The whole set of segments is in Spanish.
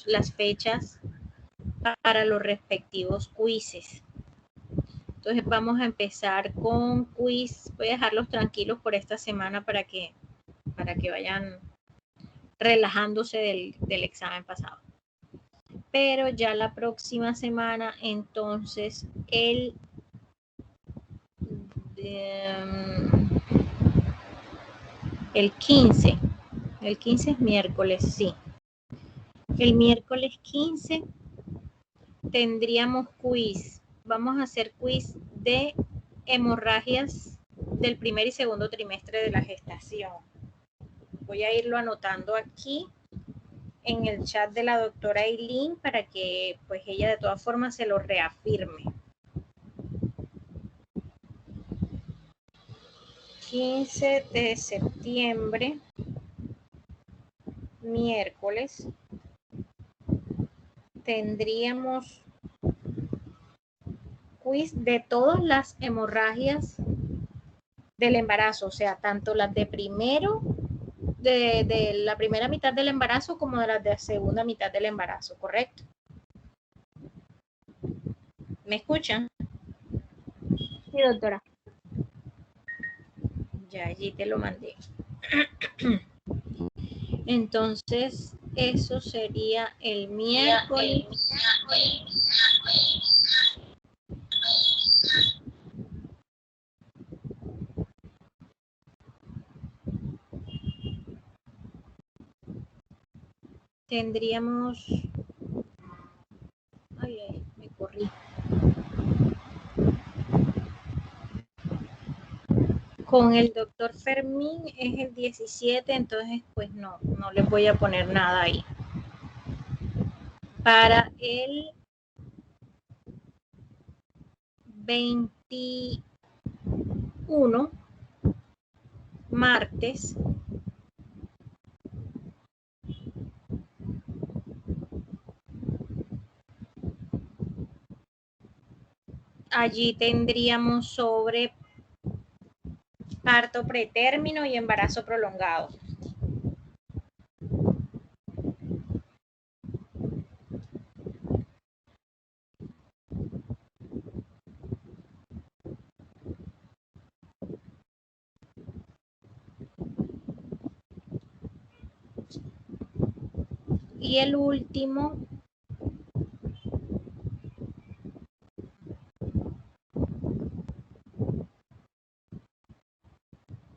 las fechas para los respectivos quizzes. Entonces vamos a empezar con quiz. Voy a dejarlos tranquilos por esta semana para que vayan relajándose del examen pasado. Pero ya la próxima semana, entonces, el 15 es miércoles, sí. El miércoles 15 tendríamos quiz. Vamos a hacer quiz de hemorragias del primer y segundo trimestre de la gestación. Voy a irlo anotando aquí en el chat de la doctora Eileen para que pues ella de todas formas se lo reafirme. 15 de septiembre, miércoles, tendríamos quiz de todas las hemorragias del embarazo, o sea, tanto las de primero, de la primera mitad del embarazo como de las de la segunda mitad del embarazo, ¿correcto? ¿Me escuchan? Sí, doctora. Ya allí te lo mandé. Entonces, eso sería el miércoles. Tendríamos... Ay, me corrí. Con el doctor Fermín es el 17, entonces pues no les voy a poner nada ahí. Para el 21, martes, allí tendríamos sobre parto pretérmino y embarazo prolongado. Y el último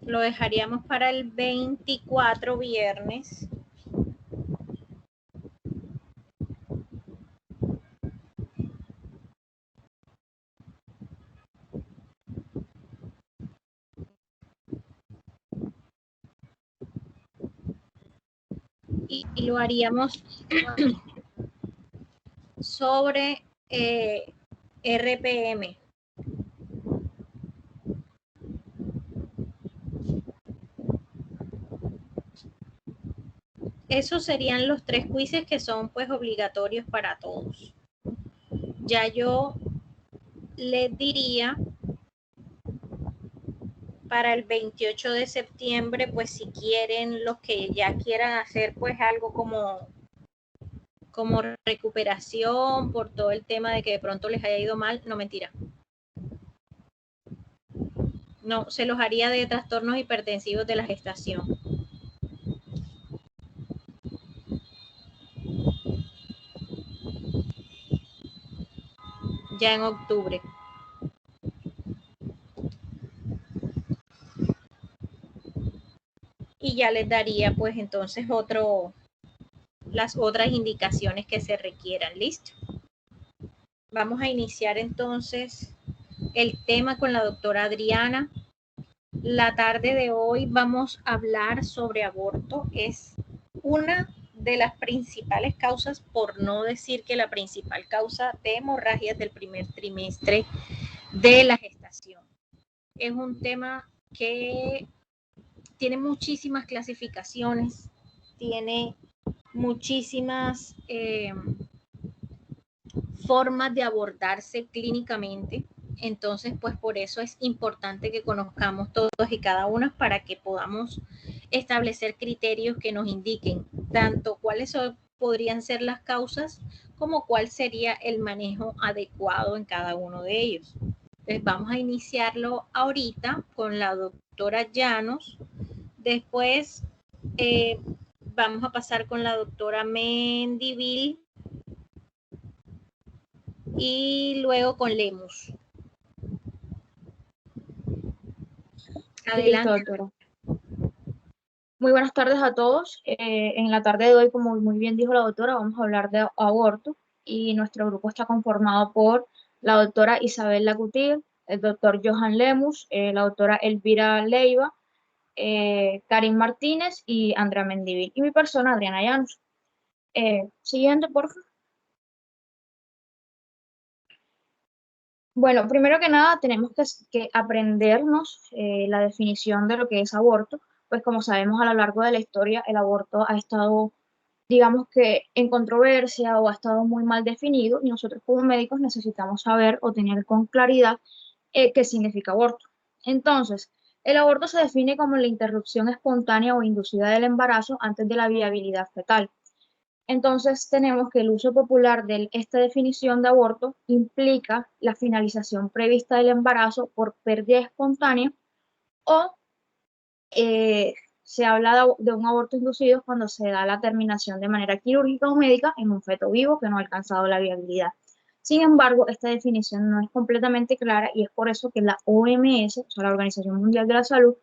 lo dejaríamos para el 24, viernes. Y lo haríamos sobre RPM. Esos serían los 3 quizzes que son pues obligatorios para todos. Ya yo les diría para el 28 de septiembre, pues si quieren, los que ya quieran hacer pues algo como recuperación por todo el tema de que de pronto les haya ido mal, no, mentira. No, se los haría de trastornos hipertensivos de la gestación. Ya en octubre. Y ya les daría pues entonces las otras indicaciones que se requieran. ¿Listo? Vamos a iniciar entonces el tema con la doctora Adriana. La tarde de hoy vamos a hablar sobre aborto. Es una de las principales causas, por no decir que la principal causa de hemorragias del primer trimestre de la gestación. Es un tema que tiene muchísimas clasificaciones, tiene muchísimas formas de abordarse clínicamente. Entonces, pues por eso es importante que conozcamos todos y cada uno para que podamos establecer criterios que nos indiquen tanto cuáles podrían ser las causas, como cuál sería el manejo adecuado en cada uno de ellos. Entonces vamos a iniciarlo ahorita con la doctora Llanos, después vamos a pasar con la doctora Mendivil y luego con Lemus. Listo, Adelante. doctora. Muy buenas tardes a todos. En la tarde de hoy, como muy bien dijo la doctora, vamos a hablar de aborto y nuestro grupo está conformado por la doctora Isabel Lacutil, el doctor Johan Lemus, la doctora Elvira Leiva, Karin Martínez y Andrea Mendivil, y mi persona, Adriana Llanos. Siguiente, por favor. Bueno, primero que nada tenemos que aprendernos la definición de lo que es aborto, pues como sabemos a lo largo de la historia el aborto ha estado, digamos que en controversia o ha estado muy mal definido y nosotros como médicos necesitamos saber o tener con claridad qué significa aborto. Entonces, el aborto se define como la interrupción espontánea o inducida del embarazo antes de la viabilidad fetal. Entonces tenemos que el uso popular de esta definición de aborto implica la finalización prevista del embarazo por pérdida espontánea o eh, se habla de un aborto inducido cuando se da la terminación de manera quirúrgica o médica en un feto vivo que no ha alcanzado la viabilidad. Sin embargo, esta definición no es completamente clara y es por eso que la OMS, o sea, la Organización Mundial de la Salud,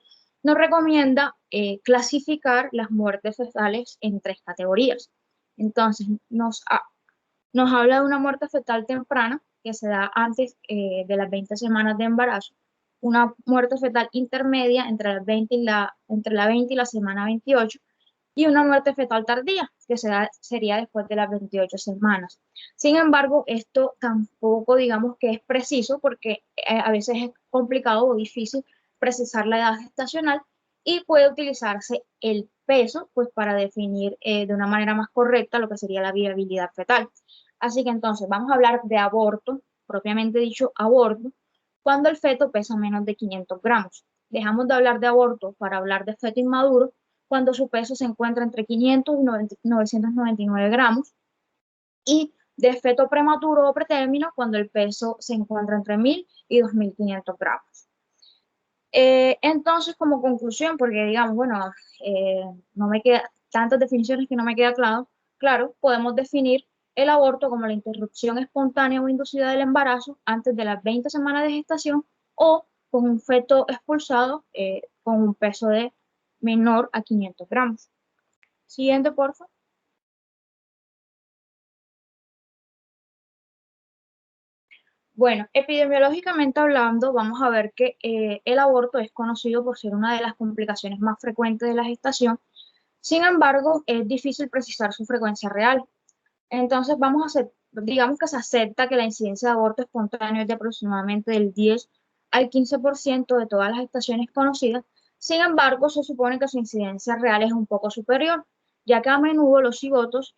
nos recomienda clasificar las muertes fetales en tres categorías. Entonces, nos habla de una muerte fetal temprana que se da antes de las 20 semanas de embarazo, una muerte fetal intermedia entre la 20 y la semana 28, y una muerte fetal tardía, que sería después de las 28 semanas. Sin embargo, esto tampoco digamos que es preciso porque a veces es complicado o difícil precisar la edad gestacional y puede utilizarse el peso pues para definir de una manera más correcta lo que sería la viabilidad fetal. Así que entonces vamos a hablar de aborto, propiamente dicho aborto, cuando el feto pesa menos de 500 gramos. Dejamos de hablar de aborto para hablar de feto inmaduro cuando su peso se encuentra entre 500 y 999 gramos, y de feto prematuro o pretérmino cuando el peso se encuentra entre 1000 y 2500 gramos. Entonces, como conclusión, porque digamos, bueno, no me queda tantas definiciones que no me queda claro, podemos definir el aborto como la interrupción espontánea o inducida del embarazo antes de las 20 semanas de gestación o con un feto expulsado con un peso de menor a 500 gramos. Siguiente, por favor. Bueno, epidemiológicamente hablando, vamos a ver que el aborto es conocido por ser una de las complicaciones más frecuentes de la gestación. Sin embargo, es difícil precisar su frecuencia real. Entonces, digamos que se acepta que la incidencia de aborto espontáneo es de aproximadamente del 10 al 15% de todas las gestaciones conocidas. Sin embargo, se supone que su incidencia real es un poco superior, ya que a menudo los cigotos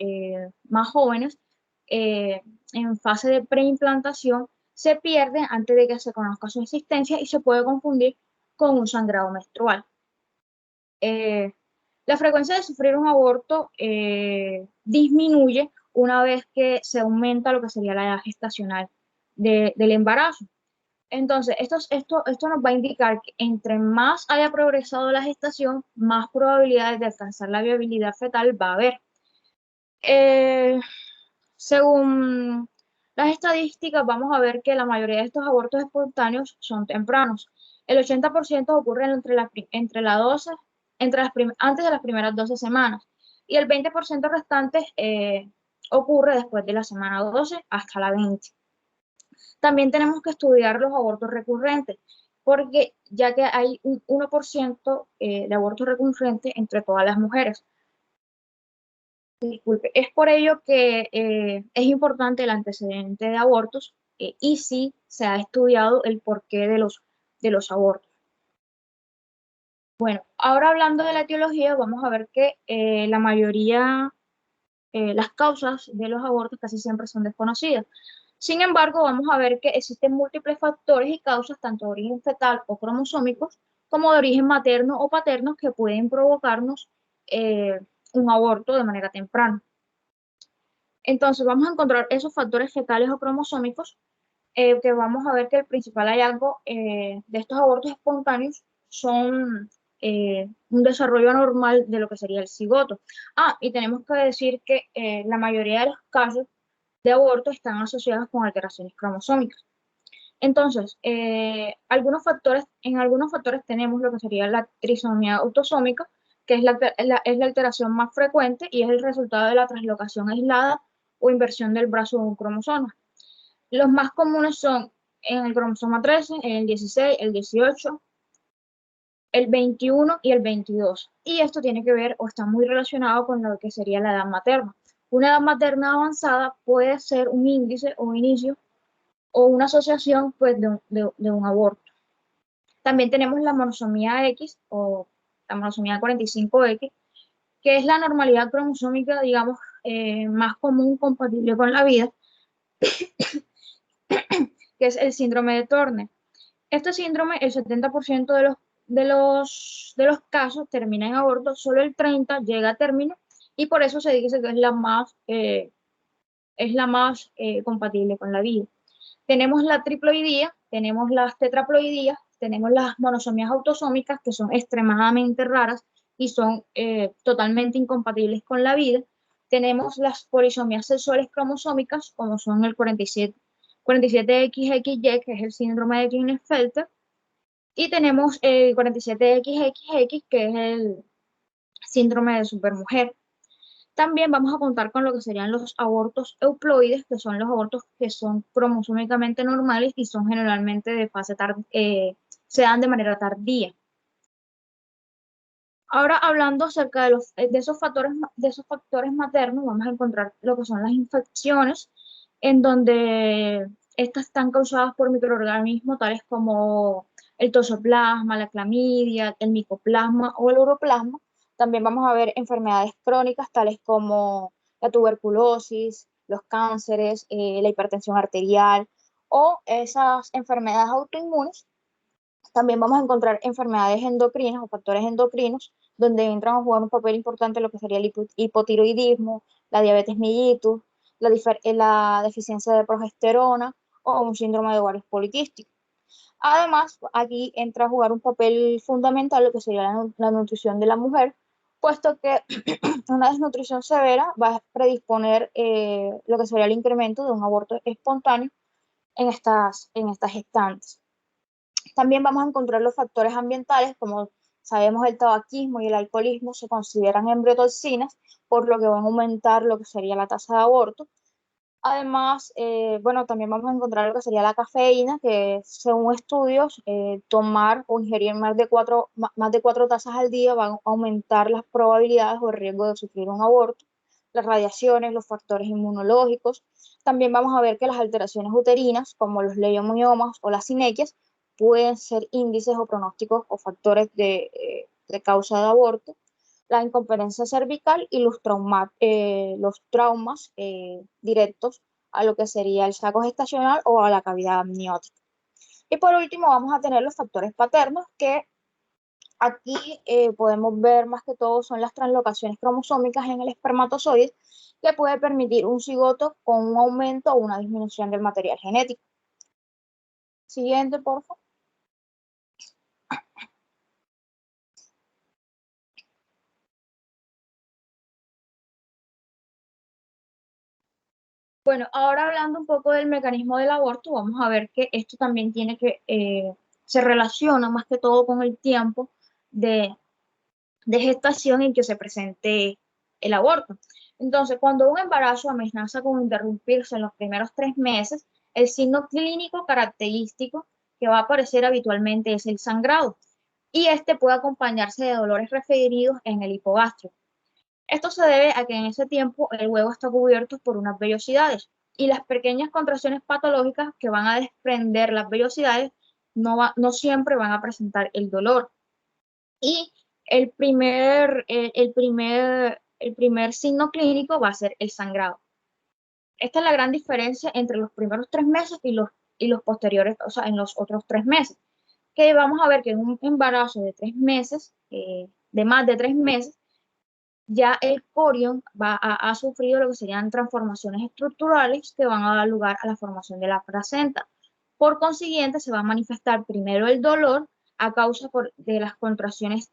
más jóvenes eh, en fase de preimplantación se pierden antes de que se conozca su existencia y se puede confundir con un sangrado menstrual. Eh, la frecuencia de sufrir un aborto disminuye una vez que se aumenta lo que sería la edad gestacional del embarazo. Entonces, esto nos va a indicar que entre más haya progresado la gestación, más probabilidades de alcanzar la viabilidad fetal va a haber. Eh, Según las estadísticas, vamos a ver que la mayoría de estos abortos espontáneos son tempranos. El 80% ocurre antes de las primeras 12 semanas y el 20% restante ocurre después de la semana 12 hasta la 20. También tenemos que estudiar los abortos recurrentes, porque ya que hay un 1% de abortos recurrentes entre todas las mujeres. Disculpe, es por ello que es importante el antecedente de abortos y sí se ha estudiado el porqué de los abortos. Bueno, ahora hablando de la etiología, vamos a ver que la mayoría, las causas de los abortos casi siempre son desconocidas. Sin embargo, vamos a ver que existen múltiples factores y causas, tanto de origen fetal o cromosómicos, como de origen materno o paterno, que pueden provocarnos un aborto de manera temprana. Entonces vamos a encontrar esos factores fetales o cromosómicos, que vamos a ver que el principal hallazgo de estos abortos espontáneos son un desarrollo anormal de lo que sería el cigoto. Y tenemos que decir que la mayoría de los casos de aborto están asociados con alteraciones cromosómicas. Entonces, en algunos factores tenemos lo que sería la trisomía autosómica, que es la alteración más frecuente y es el resultado de la translocación aislada o inversión del brazo de un cromosoma. Los más comunes son en el cromosoma 13, en el 16, el 18, el 21 y el 22. Y esto tiene que ver o está muy relacionado con lo que sería la edad materna. Una edad materna avanzada puede ser un índice o un inicio o una asociación pues, de un aborto. También tenemos la monosomía X o la monosomía 45X, que es la normalidad cromosómica, digamos, más común compatible con la vida, que es el síndrome de Turner. Este síndrome, el 70% de los casos termina en aborto, solo el 30% llega a término y por eso se dice que es la más compatible con la vida. Tenemos la triploidía, tenemos las tetraploidías, tenemos las monosomías autosómicas, que son extremadamente raras y son totalmente incompatibles con la vida. Tenemos las polisomías sexuales cromosómicas, como son el 47XXY, que es el síndrome de Klinefelter, y tenemos el 47XXX, que es el síndrome de supermujer. También vamos a contar con lo que serían los abortos euploides, que son los abortos que son cromosómicamente normales y son generalmente de fase se dan de manera tardía. Ahora, hablando acerca de esos factores maternos, vamos a encontrar lo que son las infecciones, en donde estas están causadas por microorganismos tales como el toxoplasma, la clamidia, el micoplasma o el uroplasma. También vamos a ver enfermedades crónicas tales como la tuberculosis, los cánceres, la hipertensión arterial o esas enfermedades autoinmunes. También vamos a encontrar enfermedades endocrinas o factores endocrinos, donde entran a jugar un papel importante lo que sería el hipotiroidismo, la diabetes mellitus, la deficiencia de progesterona o un síndrome de ovarios poliquísticos. Además, aquí entra a jugar un papel fundamental lo que sería la nutrición de la mujer, puesto que una desnutrición severa va a predisponer lo que sería el incremento de un aborto espontáneo en estas gestantes. También vamos a encontrar los factores ambientales, como sabemos el tabaquismo y el alcoholismo se consideran embriotoxinas, por lo que van a aumentar lo que sería la tasa de aborto. Además, bueno, también vamos a encontrar lo que sería la cafeína, que según estudios, tomar o ingerir más de cuatro tazas al día van a aumentar las probabilidades o el riesgo de sufrir un aborto. Las radiaciones, los factores inmunológicos. También vamos a ver que las alteraciones uterinas, como los leiomiomas o las sinequias, pueden ser índices o pronósticos o factores de causa de aborto. La incompetencia cervical y los traumas directos a lo que sería el saco gestacional o a la cavidad amniótica. Y por último vamos a tener los factores paternos, que aquí podemos ver más que todo son las translocaciones cromosómicas en el espermatozoide, que puede permitir un cigoto con un aumento o una disminución del material genético. Siguiente, por favor. Bueno, ahora hablando un poco del mecanismo del aborto, vamos a ver que esto también se relaciona más que todo con el tiempo de, de gestación en que se presente el aborto. Entonces, cuando un embarazo amenaza con interrumpirse en los primeros 3 meses, el signo clínico característico que va a aparecer habitualmente es el sangrado, y este puede acompañarse de dolores referidos en el hipogástrico. Esto se debe a que en ese tiempo el huevo está cubierto por unas vellosidades y las pequeñas contracciones patológicas que van a desprender las vellosidades no siempre van a presentar el dolor. Y el primer signo clínico va a ser el sangrado. Esta es la gran diferencia entre los primeros 3 meses y los posteriores, o sea, en los otros 3 meses. Que vamos a ver que en un embarazo de 3 meses, de más de 3 meses, ya el corión ha sufrido lo que serían transformaciones estructurales que van a dar lugar a la formación de la placenta. Por consiguiente, se va a manifestar primero el dolor a causa de las contracciones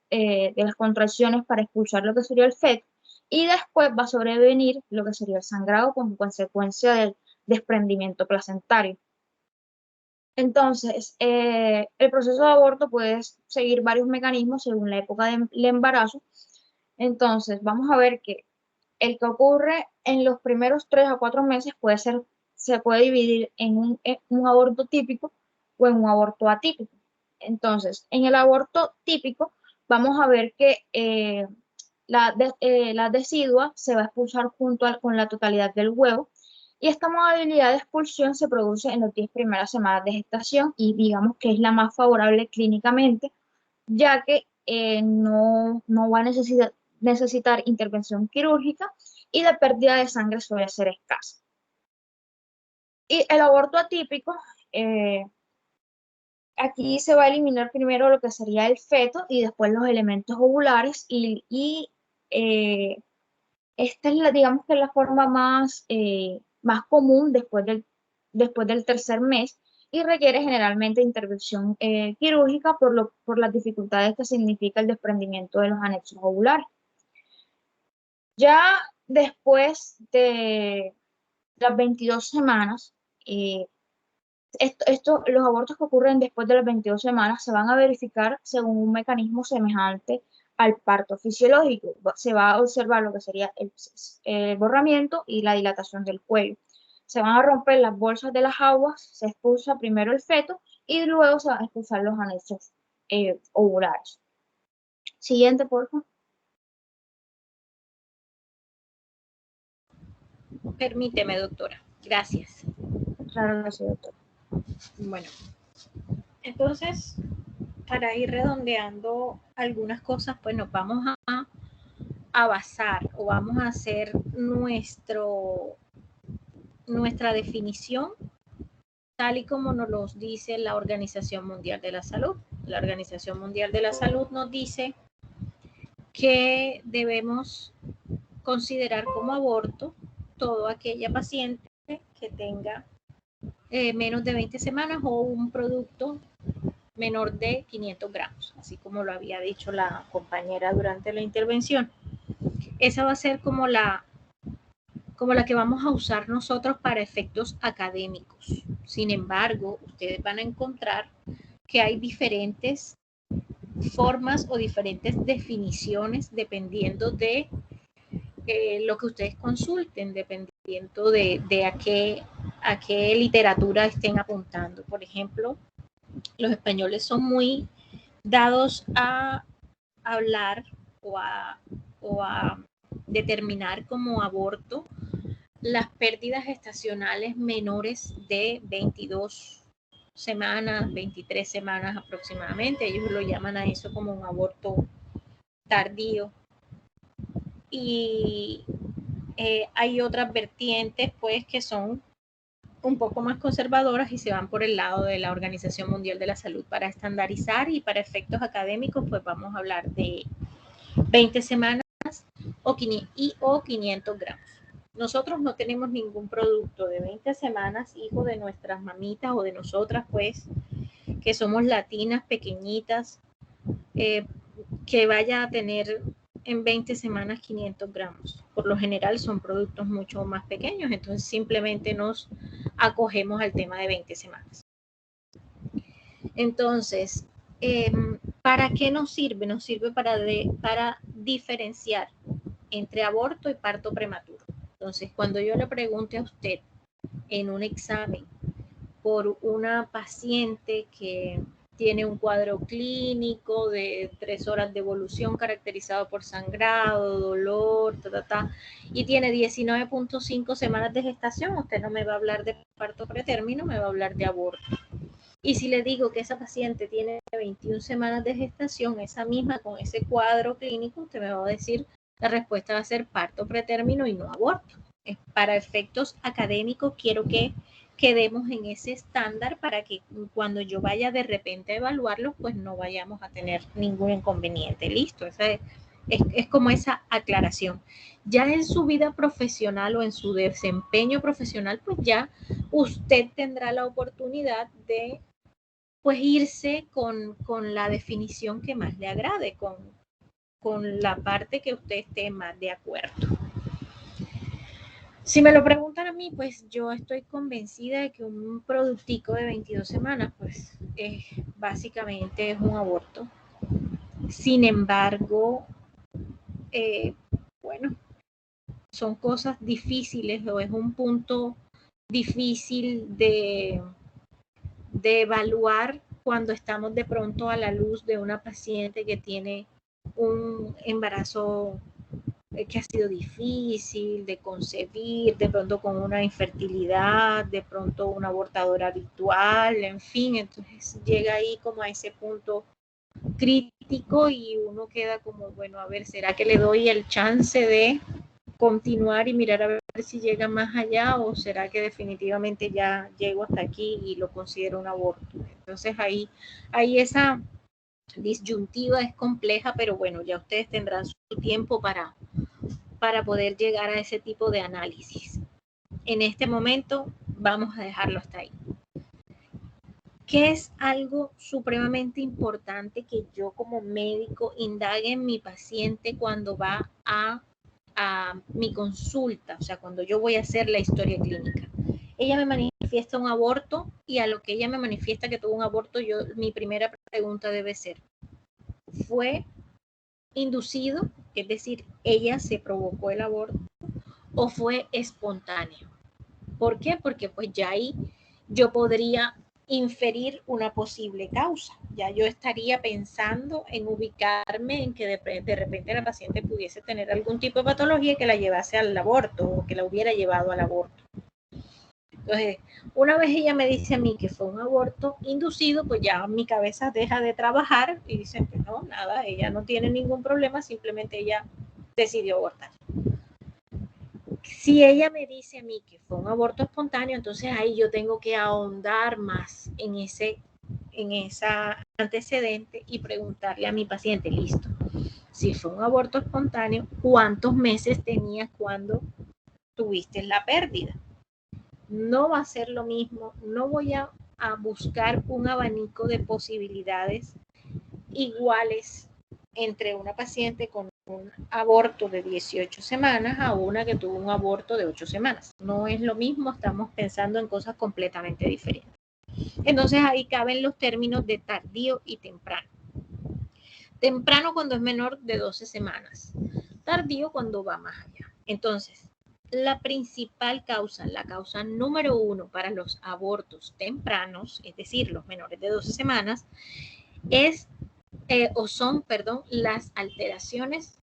para expulsar lo que sería el feto, y después va a sobrevenir lo que sería el sangrado como consecuencia del desprendimiento placentario. Entonces, el proceso de aborto puede seguir varios mecanismos según la época del embarazo. Entonces, vamos a ver que el que ocurre en los primeros 3 a 4 meses se puede dividir en un aborto típico o en un aborto atípico. Entonces, en el aborto típico, vamos a ver que la decidua se va a expulsar con la totalidad del huevo, y esta modalidad de expulsión se produce en las 10 primeras semanas de gestación y digamos que es la más favorable clínicamente, ya que no va a necesitar intervención quirúrgica y la pérdida de sangre suele ser escasa. Y el aborto atípico, aquí se va a eliminar primero lo que sería el feto y después los elementos ovulares y esta es digamos que es la forma más común después del tercer mes y requiere generalmente intervención quirúrgica por las dificultades que significa el desprendimiento de los anexos ovulares. Ya después de las 22 semanas, los abortos que ocurren después de las 22 semanas se van a verificar según un mecanismo semejante al parto fisiológico. Se va a observar lo que sería el borramiento y la dilatación del cuello. Se van a romper las bolsas de las aguas, se expulsa primero el feto y luego se van a expulsar los anexos ovulares. Siguiente, por favor. Permíteme, doctora. Gracias. Claro que sí, doctor. Bueno, entonces, para ir redondeando algunas cosas, pues nos vamos a basar o vamos a hacer nuestra definición tal y como nos lo dice la Organización Mundial de la Salud. La Organización Mundial de la Salud nos dice que debemos considerar como aborto toda aquella paciente que tenga menos de 20 semanas o un producto menor de 500 gramos, así como lo había dicho la compañera durante la intervención. Esa va a ser como la que vamos a usar nosotros para efectos académicos. Sin embargo, ustedes van a encontrar que hay diferentes formas o diferentes definiciones dependiendo de lo que ustedes consulten, dependiendo de a qué literatura estén apuntando. Por ejemplo, los españoles son muy dados a hablar o a determinar como aborto las pérdidas gestacionales menores de 22 semanas, 23 semanas aproximadamente. Ellos lo llaman a eso como un aborto tardío. Y hay otras vertientes pues que son un poco más conservadoras y se van por el lado de la Organización Mundial de la Salud para estandarizar, y para efectos académicos pues vamos a hablar de 20 semanas o 500 gramos. Nosotros no tenemos ningún producto de 20 semanas, hijo de nuestras mamitas o de nosotras, pues, que somos latinas, pequeñitas, que vaya a tener en 20 semanas 500 gramos. Por lo general son productos mucho más pequeños, entonces simplemente nos acogemos al tema de 20 semanas. Entonces, ¿para qué nos sirve? Nos sirve para diferenciar entre aborto y parto prematuro. Entonces, cuando yo le pregunte a usted en un examen por una paciente que tiene un cuadro clínico de 3 horas de evolución caracterizado por sangrado, dolor, y tiene 19.5 semanas de gestación, usted no me va a hablar de parto pretérmino, me va a hablar de aborto. Y si le digo que esa paciente tiene 21 semanas de gestación, esa misma con ese cuadro clínico, usted me va a decir, la respuesta va a ser parto pretérmino y no aborto. Para efectos académicos quiero que quedemos en ese estándar para que cuando yo vaya de repente a evaluarlo, pues no vayamos a tener ningún inconveniente. Listo, esa Es como esa aclaración. Ya en su vida profesional o en su desempeño profesional, pues ya usted tendrá la oportunidad de pues irse con la definición que más le agrade, con la parte que usted esté más de acuerdo. Si me lo preguntan a mí, pues yo estoy convencida de que un productico de 22 semanas, pues básicamente es un aborto. Sin embargo, bueno, son cosas difíciles o es un punto difícil de evaluar cuando estamos de pronto a la luz de una paciente que tiene un embarazo que ha sido difícil de concebir, de pronto con una infertilidad, de pronto una abortadora habitual, en fin, entonces llega ahí como a ese punto crítico y uno queda como, bueno, a ver, ¿será que le doy el chance de continuar y mirar a ver si llega más allá o será que definitivamente ya llego hasta aquí y lo considero un aborto? Entonces ahí esa disyuntiva es compleja, pero bueno, ya ustedes tendrán su tiempo para poder llegar a ese tipo de análisis. En este momento vamos a dejarlo hasta ahí. ¿Qué es algo supremamente importante que yo como médico indague en mi paciente cuando va a mi consulta? O sea, cuando yo voy a hacer la historia clínica. Ella me manifiesta un aborto y a lo que ella me manifiesta que tuvo un aborto, mi primera pregunta debe ser, ¿fue inducido? Es decir, ¿ella se provocó el aborto o fue espontáneo? ¿Por qué? Porque pues ya ahí yo podría inferir una posible causa. Ya yo estaría pensando en ubicarme en que de repente la paciente pudiese tener algún tipo de patología que la llevase al aborto o que la hubiera llevado al aborto. Entonces, una vez ella me dice a mí que fue un aborto inducido, pues ya mi cabeza deja de trabajar y dicen que no, nada, ella no tiene ningún problema, simplemente ella decidió abortar. Si ella me dice a mí que fue un aborto espontáneo, entonces ahí yo tengo que ahondar más en esa antecedente y preguntarle a mi paciente, listo, si fue un aborto espontáneo, ¿cuántos meses tenías cuando tuviste la pérdida? No va a ser lo mismo, no voy a buscar un abanico de posibilidades iguales entre una paciente con un aborto de 18 semanas a una que tuvo un aborto de 8 semanas. No es lo mismo, estamos pensando en cosas completamente diferentes. Entonces ahí caben los términos de tardío y temprano. Temprano cuando es menor de 12 semanas. Tardío cuando va más allá. Entonces, la principal causa, la causa número 1 para los abortos tempranos, es decir, los menores de 12 semanas, son las alteraciones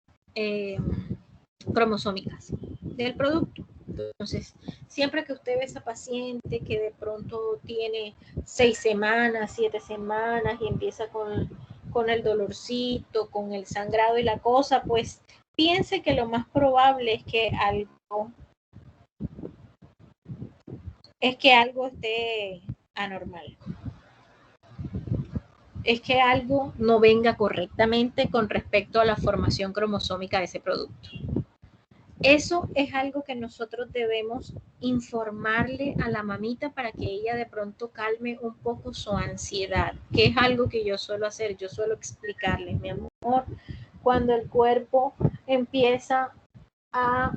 cromosómicas del producto. Entonces, siempre que usted ve a esa paciente que de pronto tiene 6 semanas, 7 semanas y empieza con el dolorcito, con el sangrado y la cosa, pues piense que lo más probable es que algo esté anormal. Es que algo no venga correctamente con respecto a la formación cromosómica de ese producto. Eso es algo que nosotros debemos informarle a la mamita para que ella de pronto calme un poco su ansiedad, que es algo que yo suelo hacer. Yo suelo explicarle, mi amor, cuando el cuerpo empieza a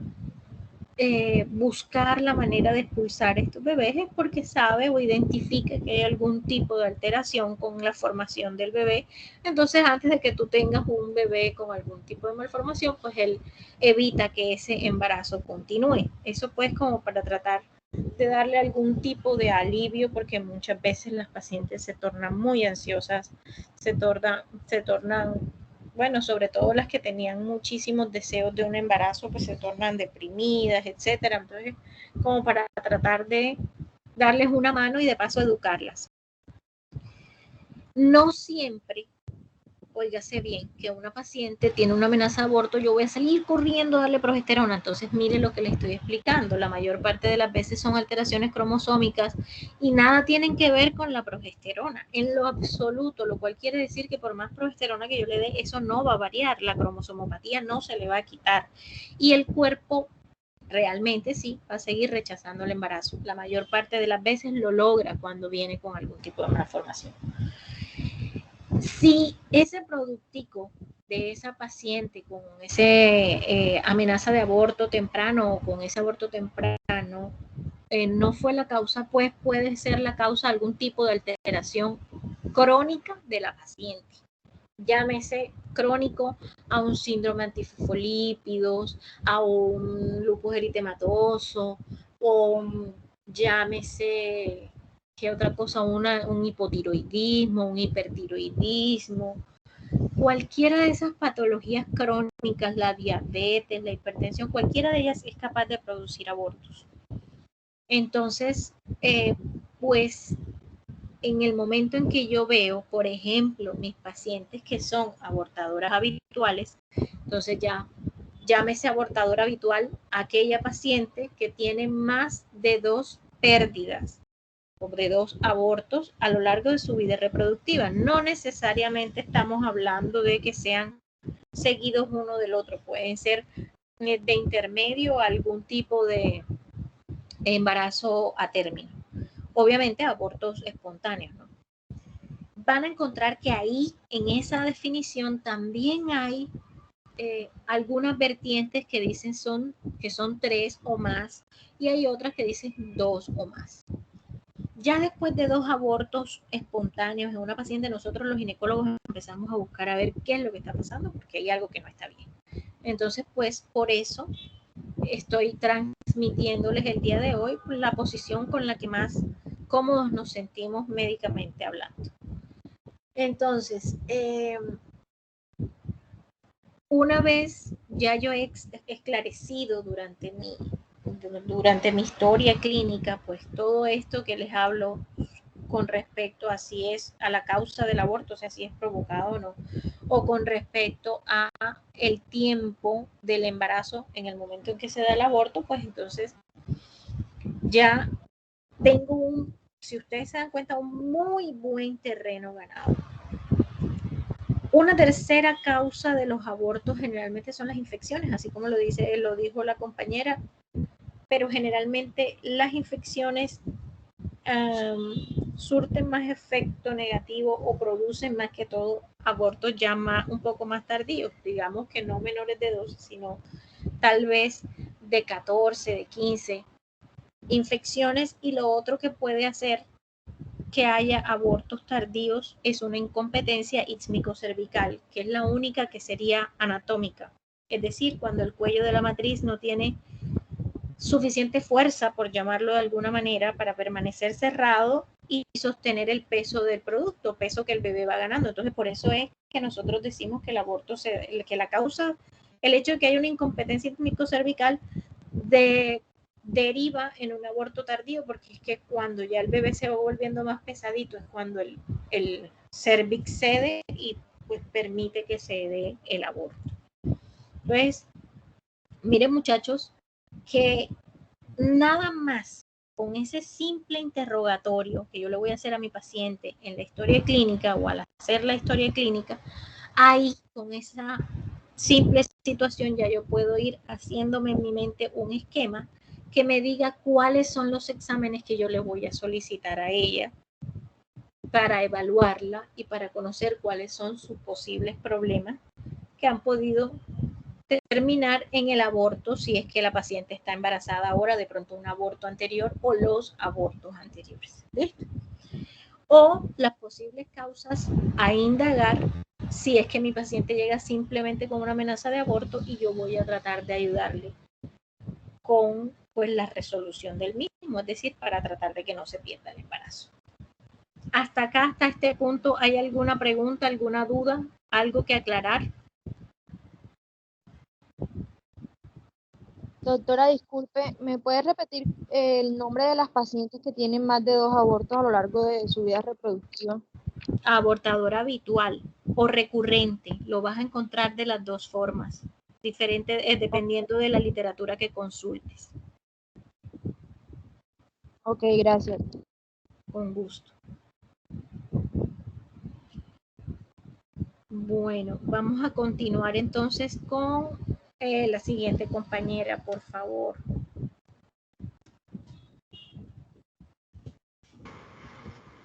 buscar la manera de expulsar estos bebés es porque sabe o identifica que hay algún tipo de alteración con la formación del bebé. Entonces, antes de que tú tengas un bebé con algún tipo de malformación, pues él evita que ese embarazo continúe. Eso pues como para tratar de darle algún tipo de alivio, porque muchas veces las pacientes se tornan muy ansiosas, se tornan bueno, sobre todo las que tenían muchísimos deseos de un embarazo, pues se tornan deprimidas, etcétera. Entonces, como para tratar de darles una mano y de paso educarlas. No siempre, óigase bien, que una paciente tiene una amenaza de aborto, yo voy a salir corriendo a darle progesterona. Entonces, mire lo que le estoy explicando. La mayor parte de las veces son alteraciones cromosómicas y nada tienen que ver con la progesterona, en lo absoluto, lo cual quiere decir que por más progesterona que yo le dé, eso no va a variar, la cromosomopatía no se le va a quitar. Y el cuerpo realmente sí va a seguir rechazando el embarazo. La mayor parte de las veces lo logra cuando viene con algún tipo de malformación. Si ese productico de esa paciente con ese amenaza de aborto temprano o con ese aborto temprano no fue la causa, pues puede ser la causa de algún tipo de alteración crónica de la paciente. Llámese crónico a un síndrome antifosfolípidos, a un lupus eritematoso, o llámese, ¿qué otra cosa? Un hipotiroidismo, un hipertiroidismo, cualquiera de esas patologías crónicas, la diabetes, la hipertensión, cualquiera de ellas es capaz de producir abortos. Entonces, pues en el momento en que yo veo, por ejemplo, mis pacientes que son abortadoras habituales, entonces ya llámese abortadora habitual aquella paciente que tiene más de 2 pérdidas o de 2 abortos a lo largo de su vida reproductiva. No necesariamente estamos hablando de que sean seguidos uno del otro, pueden ser de intermedio algún tipo de embarazo a término. Obviamente abortos espontáneos, ¿no? Van a encontrar que ahí, en esa definición, también hay algunas vertientes que dicen que son 3 o más, y hay otras que dicen 2 o más. Ya después de 2 abortos espontáneos en una paciente, nosotros los ginecólogos empezamos a buscar a ver qué es lo que está pasando, porque hay algo que no está bien. Entonces, pues, por eso estoy transmitiéndoles el día de hoy la posición con la que más cómodos nos sentimos médicamente hablando. Entonces, una vez ya yo he esclarecido durante mi historia clínica, pues todo esto que les hablo con respecto a si es a la causa del aborto, o sea, si es provocado o no, o con respecto a el tiempo del embarazo en el momento en que se da el aborto, pues entonces ya tengo si ustedes se dan cuenta, un muy buen terreno ganado. Una tercera causa de los abortos generalmente son las infecciones, así como lo dijo la compañera, pero generalmente las infecciones surten más efecto negativo o producen más que todo abortos ya un poco más tardíos, digamos que no menores de 12, sino tal vez de 14, de 15 infecciones. Y lo otro que puede hacer que haya abortos tardíos es una incompetencia ixmicocervical, que es la única que sería anatómica, es decir, cuando el cuello de la matriz no tiene suficiente fuerza, por llamarlo de alguna manera, para permanecer cerrado y sostener el peso del producto, peso que el bebé va ganando. Entonces, por eso es que nosotros decimos que el aborto, que la causa, el hecho de que haya una incompetencia ixmicocervical deriva en un aborto tardío, porque es que cuando ya el bebé se va volviendo más pesadito es cuando el cervix cede y pues permite que se dé el aborto. Entonces, miren muchachos, que nada más con ese simple interrogatorio que yo le voy a hacer a mi paciente en la historia clínica o al hacer la historia clínica, ahí con esa simple situación ya yo puedo ir haciéndome en mi mente un esquema que me diga cuáles son los exámenes que yo le voy a solicitar a ella para evaluarla y para conocer cuáles son sus posibles problemas que han podido terminar en el aborto, si es que la paciente está embarazada ahora, de pronto un aborto anterior o los abortos anteriores. ¿Listo? O las posibles causas a indagar si es que mi paciente llega simplemente con una amenaza de aborto y yo voy a tratar de ayudarle con pues la resolución del mismo, es decir, para tratar de que no se pierda el embarazo. Hasta acá, hasta este punto, ¿hay alguna pregunta, alguna duda, algo que aclarar? Doctora, disculpe, ¿me puede repetir el nombre de las pacientes que tienen más de 2 abortos a lo largo de su vida reproductiva? Abortadora habitual o recurrente. Lo vas a encontrar de las dos formas, diferente, dependiendo de la literatura que consultes. Ok, gracias. Con gusto. Bueno, vamos a continuar entonces con la siguiente compañera, por favor.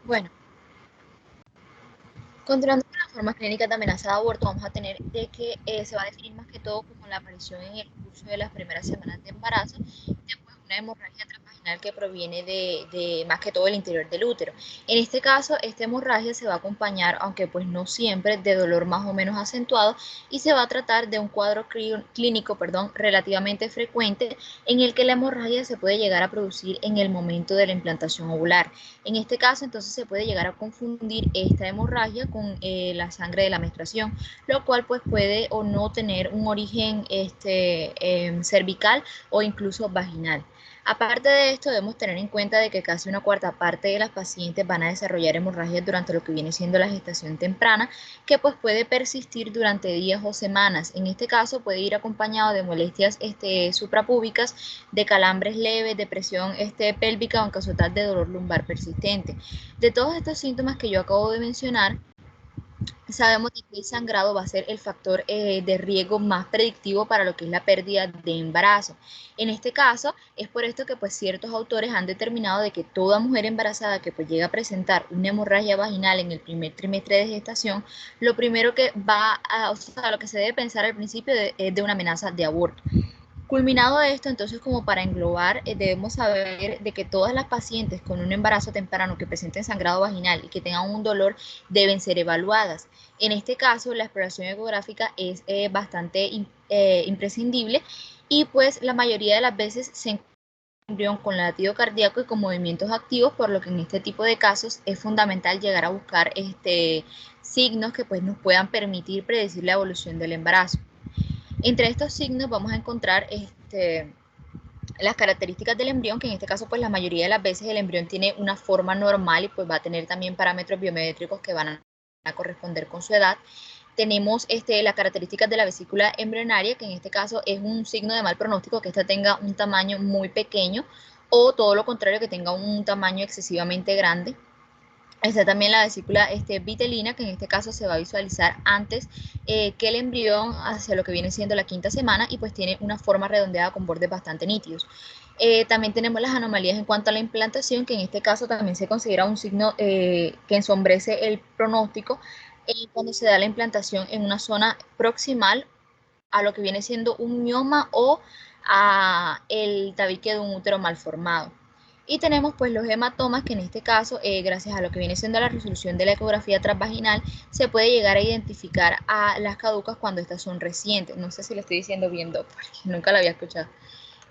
Bueno, continuando con las formas clínicas de amenaza de aborto, vamos a tener de que se va a definir más que todo como la aparición en el curso de las primeras semanas de embarazo, después una hemorragia transvaginal que proviene de más que todo el interior del útero. En este caso, esta hemorragia se va a acompañar, aunque pues no siempre, de dolor más o menos acentuado, y se va a tratar de un cuadro clínico, relativamente frecuente, en el que la hemorragia se puede llegar a producir en el momento de la implantación ovular. En este caso, entonces, se puede llegar a confundir esta hemorragia con la sangre de la menstruación, lo cual pues puede o no tener un origen cervical o incluso vaginal. Aparte de esto, debemos tener en cuenta de que casi una cuarta parte de las pacientes van a desarrollar hemorragias durante lo que viene siendo la gestación temprana, que pues puede persistir durante días o semanas. En este caso puede ir acompañado de molestias suprapúbicas, de calambres leves, de presión pélvica o en caso tal de dolor lumbar persistente. De todos estos síntomas que yo acabo de mencionar, sabemos que el sangrado va a ser el factor de riesgo más predictivo para lo que es la pérdida de embarazo. En este caso, es por esto que pues ciertos autores han determinado de que toda mujer embarazada que pues llega a presentar una hemorragia vaginal en el primer trimestre de gestación, lo primero que lo que se debe pensar al principio es de una amenaza de aborto. Culminado esto, entonces, como para englobar, debemos saber de que todas las pacientes con un embarazo temprano que presenten sangrado vaginal y que tengan un dolor deben ser evaluadas. En este caso, la exploración ecográfica es bastante imprescindible y pues la mayoría de las veces se encuentra el embrión con latido cardíaco y con movimientos activos, por lo que en este tipo de casos es fundamental llegar a buscar signos que pues nos puedan permitir predecir la evolución del embarazo. Entre estos signos vamos a encontrar las características del embrión, que en este caso pues la mayoría de las veces el embrión tiene una forma normal y pues va a tener también parámetros biométricos que van a corresponder con su edad. Tenemos las características de la vesícula embrionaria, que en este caso es un signo de mal pronóstico que ésta tenga un tamaño muy pequeño o todo lo contrario, que tenga un tamaño excesivamente grande. Está también la vesícula vitelina, que en este caso se va a visualizar antes que el embrión hacia lo que viene siendo la quinta semana y pues tiene una forma redondeada con bordes bastante nítidos. También tenemos las anomalías en cuanto a la implantación, que en este caso también se considera un signo que ensombrece el pronóstico cuando se da la implantación en una zona proximal a lo que viene siendo un mioma o a el tabique de un útero mal formado. Y tenemos pues los hematomas, que en este caso, gracias a lo que viene siendo la resolución de la ecografía transvaginal, se puede llegar a identificar a las caducas cuando estas son recientes. No sé si lo estoy diciendo bien, porque nunca lo había escuchado.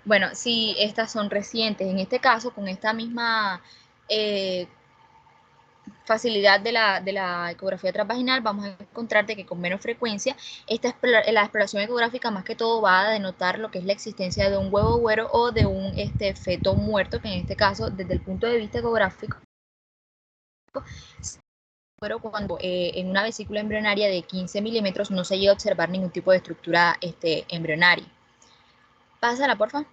Bueno, si estas son recientes, en este caso, con esta misma facilidad de la ecografía transvaginal, vamos a encontrar de que con menos frecuencia la exploración ecográfica más que todo va a denotar lo que es la existencia de un huevo güero o de un feto muerto, que en este caso, desde el punto de vista ecográfico, pero cuando en una vesícula embrionaria de 15 milímetros no se llega a observar ningún tipo de estructura embrionaria. Pásala, por favor.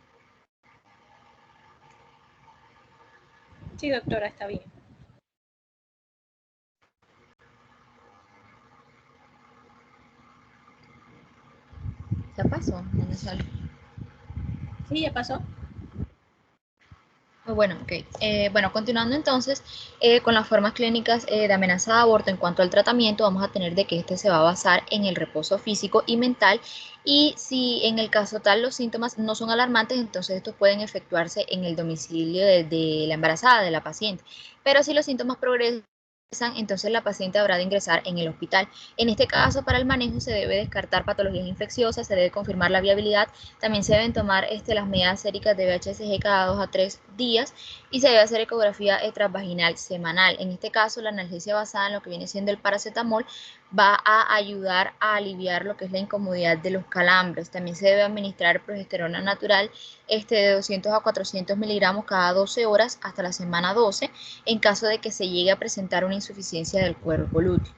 Sí, doctora, está bien. ¿Ya pasó? ¿Dónde sale? Sí, ya pasó. Bueno, ok. Bueno, continuando entonces con las formas clínicas de amenaza de aborto, en cuanto al tratamiento, vamos a tener de que este se va a basar en el reposo físico y mental, y si en el caso tal los síntomas no son alarmantes, entonces estos pueden efectuarse en el domicilio de la embarazada, de la paciente. Pero si los síntomas progresan, entonces la paciente habrá de ingresar en el hospital. En este caso, para el manejo se debe descartar patologías infecciosas, se debe confirmar la viabilidad, también se deben tomar las medidas séricas de VHSG cada 2 a 3 días y se debe hacer ecografía transvaginal semanal. En este caso, la analgesia basada en lo que viene siendo el paracetamol va a ayudar a aliviar lo que es la incomodidad de los calambres. También se debe administrar progesterona natural de 200 a 400 miligramos cada 12 horas hasta la semana 12, en caso de que se llegue a presentar una insuficiencia del cuerpo lúteo.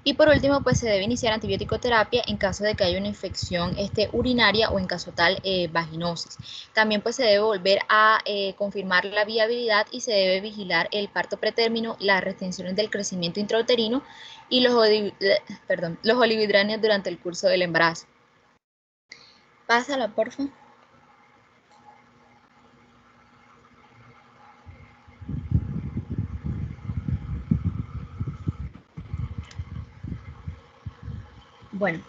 Y por último, pues se debe iniciar antibiótico terapia en caso de que haya una infección urinaria o en caso tal vaginosis. También pues se debe volver a confirmar la viabilidad y se debe vigilar el parto pretérmino, las retenciones del crecimiento intrauterino y los olividranios durante el curso del embarazo. Pásala, por favor. Bueno,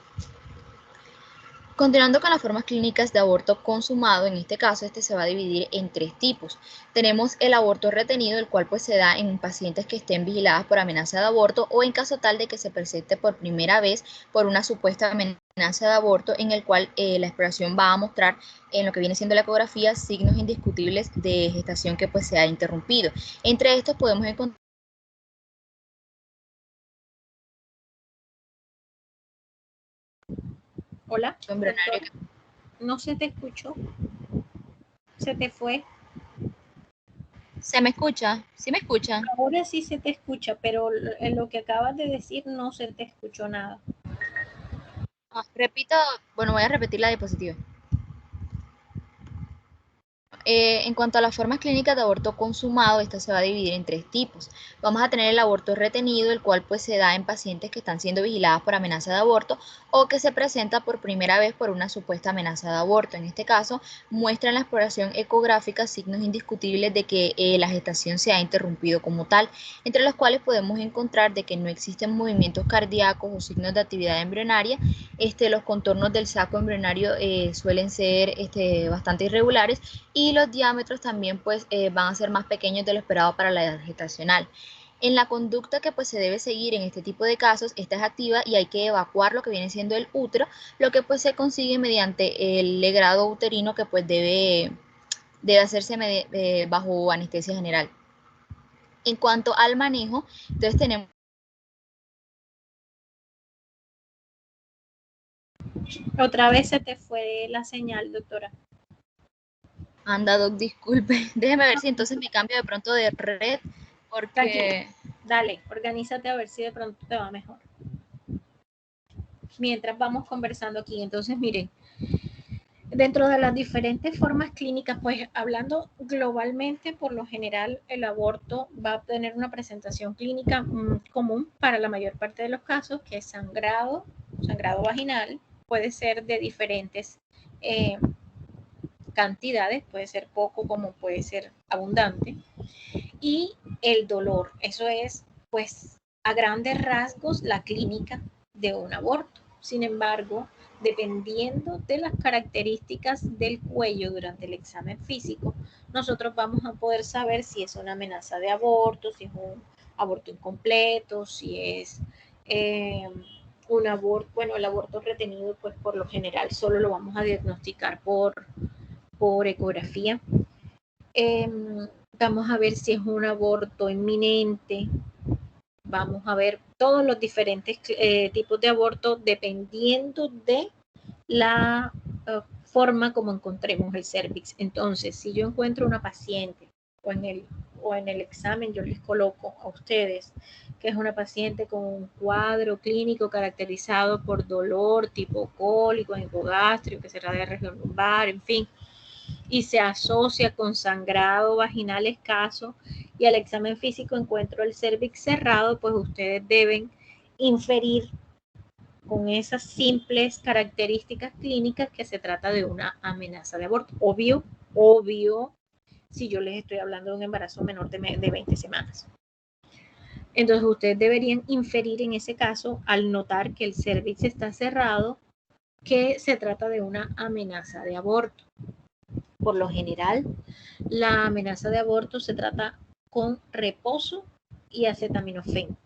continuando con las formas clínicas de aborto consumado, en este caso se va a dividir en 3 tipos. Tenemos el aborto retenido, el cual pues se da en pacientes que estén vigiladas por amenaza de aborto o en caso tal de que se presente por primera vez por una supuesta amenaza de aborto, en el cual la exploración va a mostrar en lo que viene siendo la ecografía signos indiscutibles de gestación que pues se ha interrumpido. Entre estos podemos encontrar Hola, embrionario. doctor. No se te escuchó. Se te fue. ¿Se me escucha? ¿Sí me escucha? Ahora sí se te escucha, pero en lo que acabas de decir no se te escuchó nada. Repito, bueno, voy a repetir la diapositiva. En cuanto a las formas clínicas de aborto consumado, esta se va a dividir en 3 tipos. Vamos a tener el aborto retenido, el cual pues se da en pacientes que están siendo vigiladas por amenaza de aborto o que se presenta por primera vez por una supuesta amenaza de aborto. En este caso, muestra en la exploración ecográfica signos indiscutibles de que la gestación se ha interrumpido como tal, entre los cuales podemos encontrar de que no existen movimientos cardíacos o signos de actividad embrionaria. Los contornos del saco embrionario suelen ser bastante irregulares y los diámetros también pues van a ser más pequeños de lo esperado para la edad gestacional. En la conducta que pues se debe seguir en este tipo de casos, esta es activa y hay que evacuar lo que viene siendo el útero, lo que pues se consigue mediante el legrado uterino que pues debe hacerse bajo anestesia general. En cuanto al manejo, entonces tenemos... Otra vez se te fue la señal, doctora. Anda, doc, disculpe. Déjeme ver si entonces me cambio de pronto de red, porque... Tranquila. Dale, organízate a ver si de pronto te va mejor. Mientras vamos conversando aquí, entonces miren, dentro de las diferentes formas clínicas, pues hablando globalmente, por lo general el aborto va a tener una presentación clínica común para la mayor parte de los casos, que es sangrado vaginal, puede ser de diferentes cantidades, puede ser poco como puede ser abundante, y el dolor, eso es pues a grandes rasgos la clínica de un aborto. Sin embargo, dependiendo de las características del cuello durante el examen físico, nosotros vamos a poder saber si es una amenaza de aborto, si es un aborto incompleto, si es un aborto, bueno, el aborto retenido, pues por lo general solo lo vamos a diagnosticar por ecografía. Vamos a ver si es un aborto inminente, vamos a ver todos los diferentes tipos de aborto dependiendo de la forma como encontremos el cervix. Entonces, si yo encuentro una paciente o en el examen yo les coloco a ustedes que es una paciente con un cuadro clínico caracterizado por dolor tipo cólico, hipogástrico, que se irradia de región lumbar, en fin, y se asocia con sangrado vaginal escaso y al examen físico encuentro el cervix cerrado, pues ustedes deben inferir con esas simples características clínicas que se trata de una amenaza de aborto. Obvio, si yo les estoy hablando de un embarazo menor de 20 semanas. Entonces ustedes deberían inferir en ese caso, al notar que el cervix está cerrado, que se trata de una amenaza de aborto. Por lo general, la amenaza de aborto se trata con reposo y acetaminofén.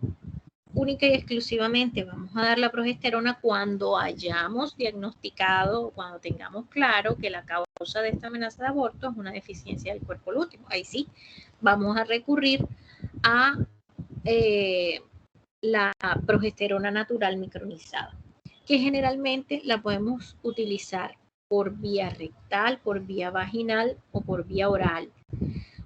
Única y exclusivamente vamos a dar la progesterona cuando hayamos diagnosticado, cuando tengamos claro que la causa de esta amenaza de aborto es una deficiencia del cuerpo lúteo. Ahí sí, vamos a recurrir a la progesterona natural micronizada, que generalmente la podemos utilizar por vía rectal, por vía vaginal o por vía oral.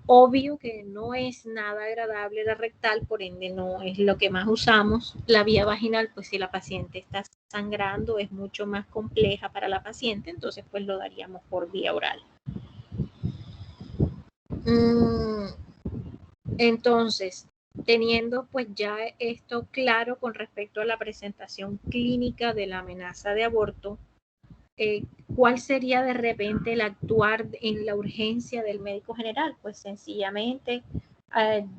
Obvio que no es nada agradable la rectal, por ende no es lo que más usamos. La vía vaginal, pues si la paciente está sangrando, es mucho más compleja para la paciente, entonces pues lo daríamos por vía oral. Entonces, teniendo pues ya esto claro con respecto a la presentación clínica de la amenaza de aborto, ¿cuál sería de repente el actuar en la urgencia del médico general? Pues sencillamente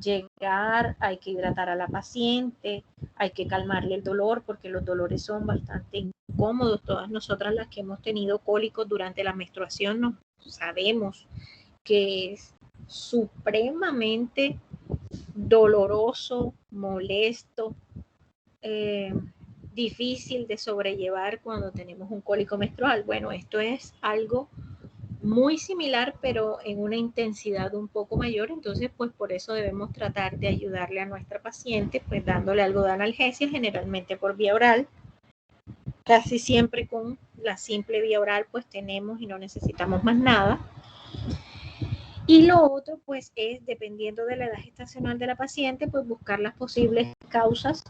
llegar, hay que hidratar a la paciente, hay que calmarle el dolor porque los dolores son bastante incómodos. Todas nosotras las que hemos tenido cólicos durante la menstruación no sabemos que es supremamente doloroso, molesto, difícil de sobrellevar cuando tenemos un cólico menstrual. Bueno, esto es algo muy similar, pero en una intensidad un poco mayor, entonces pues por eso debemos tratar de ayudarle a nuestra paciente, pues dándole algo de analgesia, generalmente por vía oral. Casi siempre con la simple vía oral pues tenemos y no necesitamos más nada. Y lo otro pues es, dependiendo de la edad gestacional de la paciente, pues buscar las posibles causas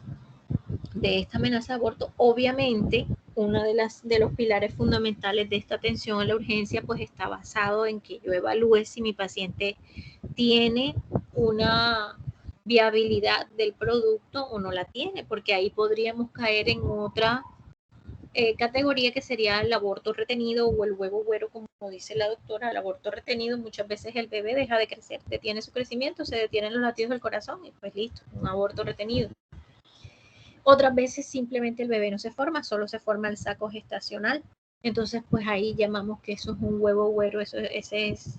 de esta amenaza de aborto. Obviamente, uno de los pilares fundamentales de esta atención a la urgencia pues está basado en que yo evalúe si mi paciente tiene una viabilidad del producto o no la tiene, porque ahí podríamos caer en otra categoría que sería el aborto retenido o el huevo güero, como dice la doctora. El aborto retenido, muchas veces el bebé deja de crecer, detiene su crecimiento, se detienen los latidos del corazón y pues listo, un aborto retenido. Otras veces simplemente el bebé no se forma, solo se forma el saco gestacional. Entonces, pues ahí llamamos que eso es un huevo güero, ese es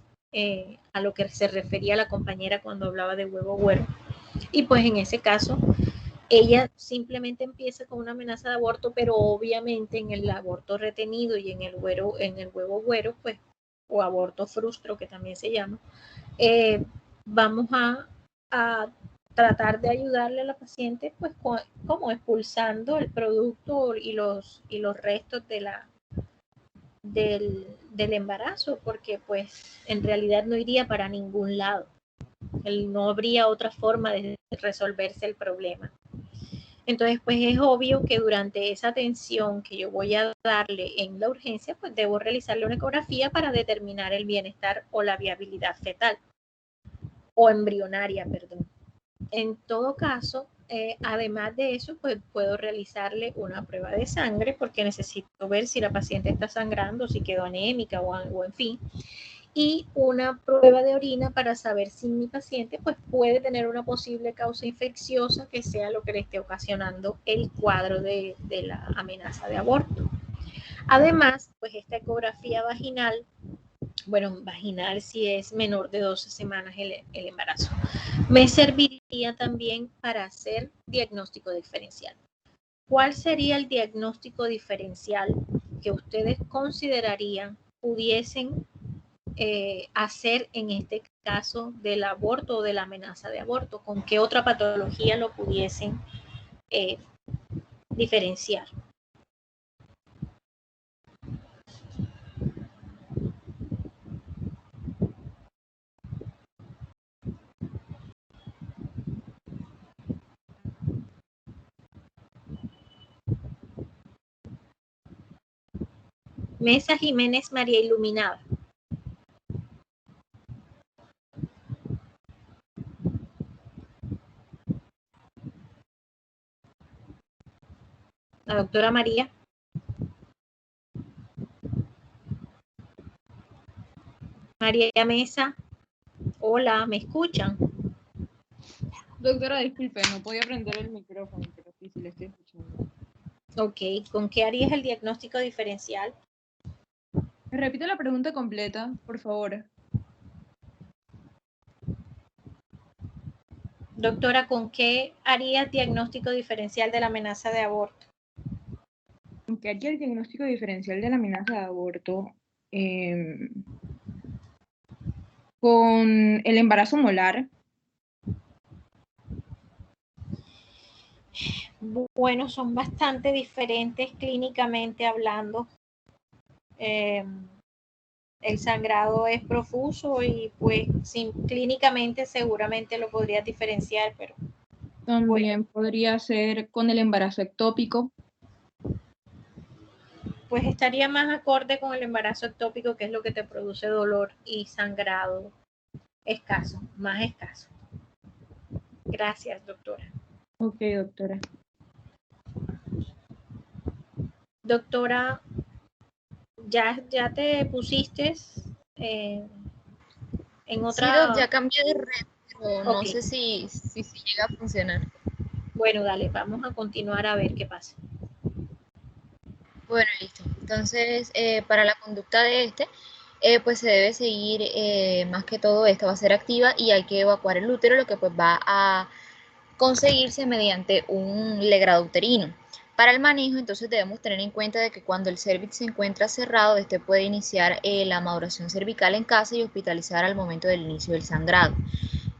a lo que se refería la compañera cuando hablaba de huevo güero. Y pues en ese caso, ella simplemente empieza con una amenaza de aborto, pero obviamente en el aborto retenido y en el huevo güero, pues, o aborto frustro, que también se llama, vamos a tratar de ayudarle a la paciente, pues, como expulsando el producto y los restos del embarazo, porque pues en realidad no iría para ningún lado. No habría otra forma de resolverse el problema. Entonces, pues es obvio que durante esa atención que yo voy a darle en la urgencia, pues debo realizarle una ecografía para determinar el bienestar o la viabilidad fetal o embrionaria, perdón. En todo caso, además de eso, pues puedo realizarle una prueba de sangre porque necesito ver si la paciente está sangrando, si quedó anémica o en fin, y una prueba de orina para saber si mi paciente pues puede tener una posible causa infecciosa que sea lo que le esté ocasionando el cuadro de la amenaza de aborto. Además, pues esta ecografía vaginal, bueno, vaginal si es menor de 12 semanas el embarazo, me serviría también para hacer diagnóstico diferencial. ¿Cuál sería el diagnóstico diferencial que ustedes considerarían pudiesen hacer en este caso del aborto o de la amenaza de aborto? ¿Con qué otra patología lo pudiesen diferenciar? Mesa Jiménez María Iluminada. La doctora María. María Mesa. Hola, ¿me escuchan? Doctora, disculpe, no podía prender el micrófono, pero sí, sí le estoy escuchando. Ok, ¿con qué harías el diagnóstico diferencial? ¿Me repite la pregunta completa, por favor? Doctora, ¿con qué harías diagnóstico diferencial de la amenaza de aborto? ¿En qué haría el diagnóstico diferencial de la amenaza de aborto? Con el embarazo molar. Bueno, son bastante diferentes clínicamente hablando. el sangrado es profuso y pues clínicamente seguramente lo podrías diferenciar, pero También podría ser con el embarazo ectópico. pues estaría más acorde con el embarazo ectópico, que es lo que te produce dolor y sangrado escaso, más escaso. Gracias, doctora. Ok, doctora. Doctora, ya te pusiste en Sí, Doc, otra. ya cambié de red, pero no Ok, sé si llega a funcionar. bueno, dale, vamos a continuar a ver qué pasa. Bueno, listo. Entonces, para la conducta de pues se debe seguir, más que todo, esta va a ser activa y hay que evacuar el útero, lo que pues va a conseguirse mediante un legrado uterino. Para el manejo, entonces debemos tener en cuenta de que cuando el cervix se encuentra cerrado, este puede iniciar la maduración cervical en casa y hospitalizar al momento del inicio del sangrado.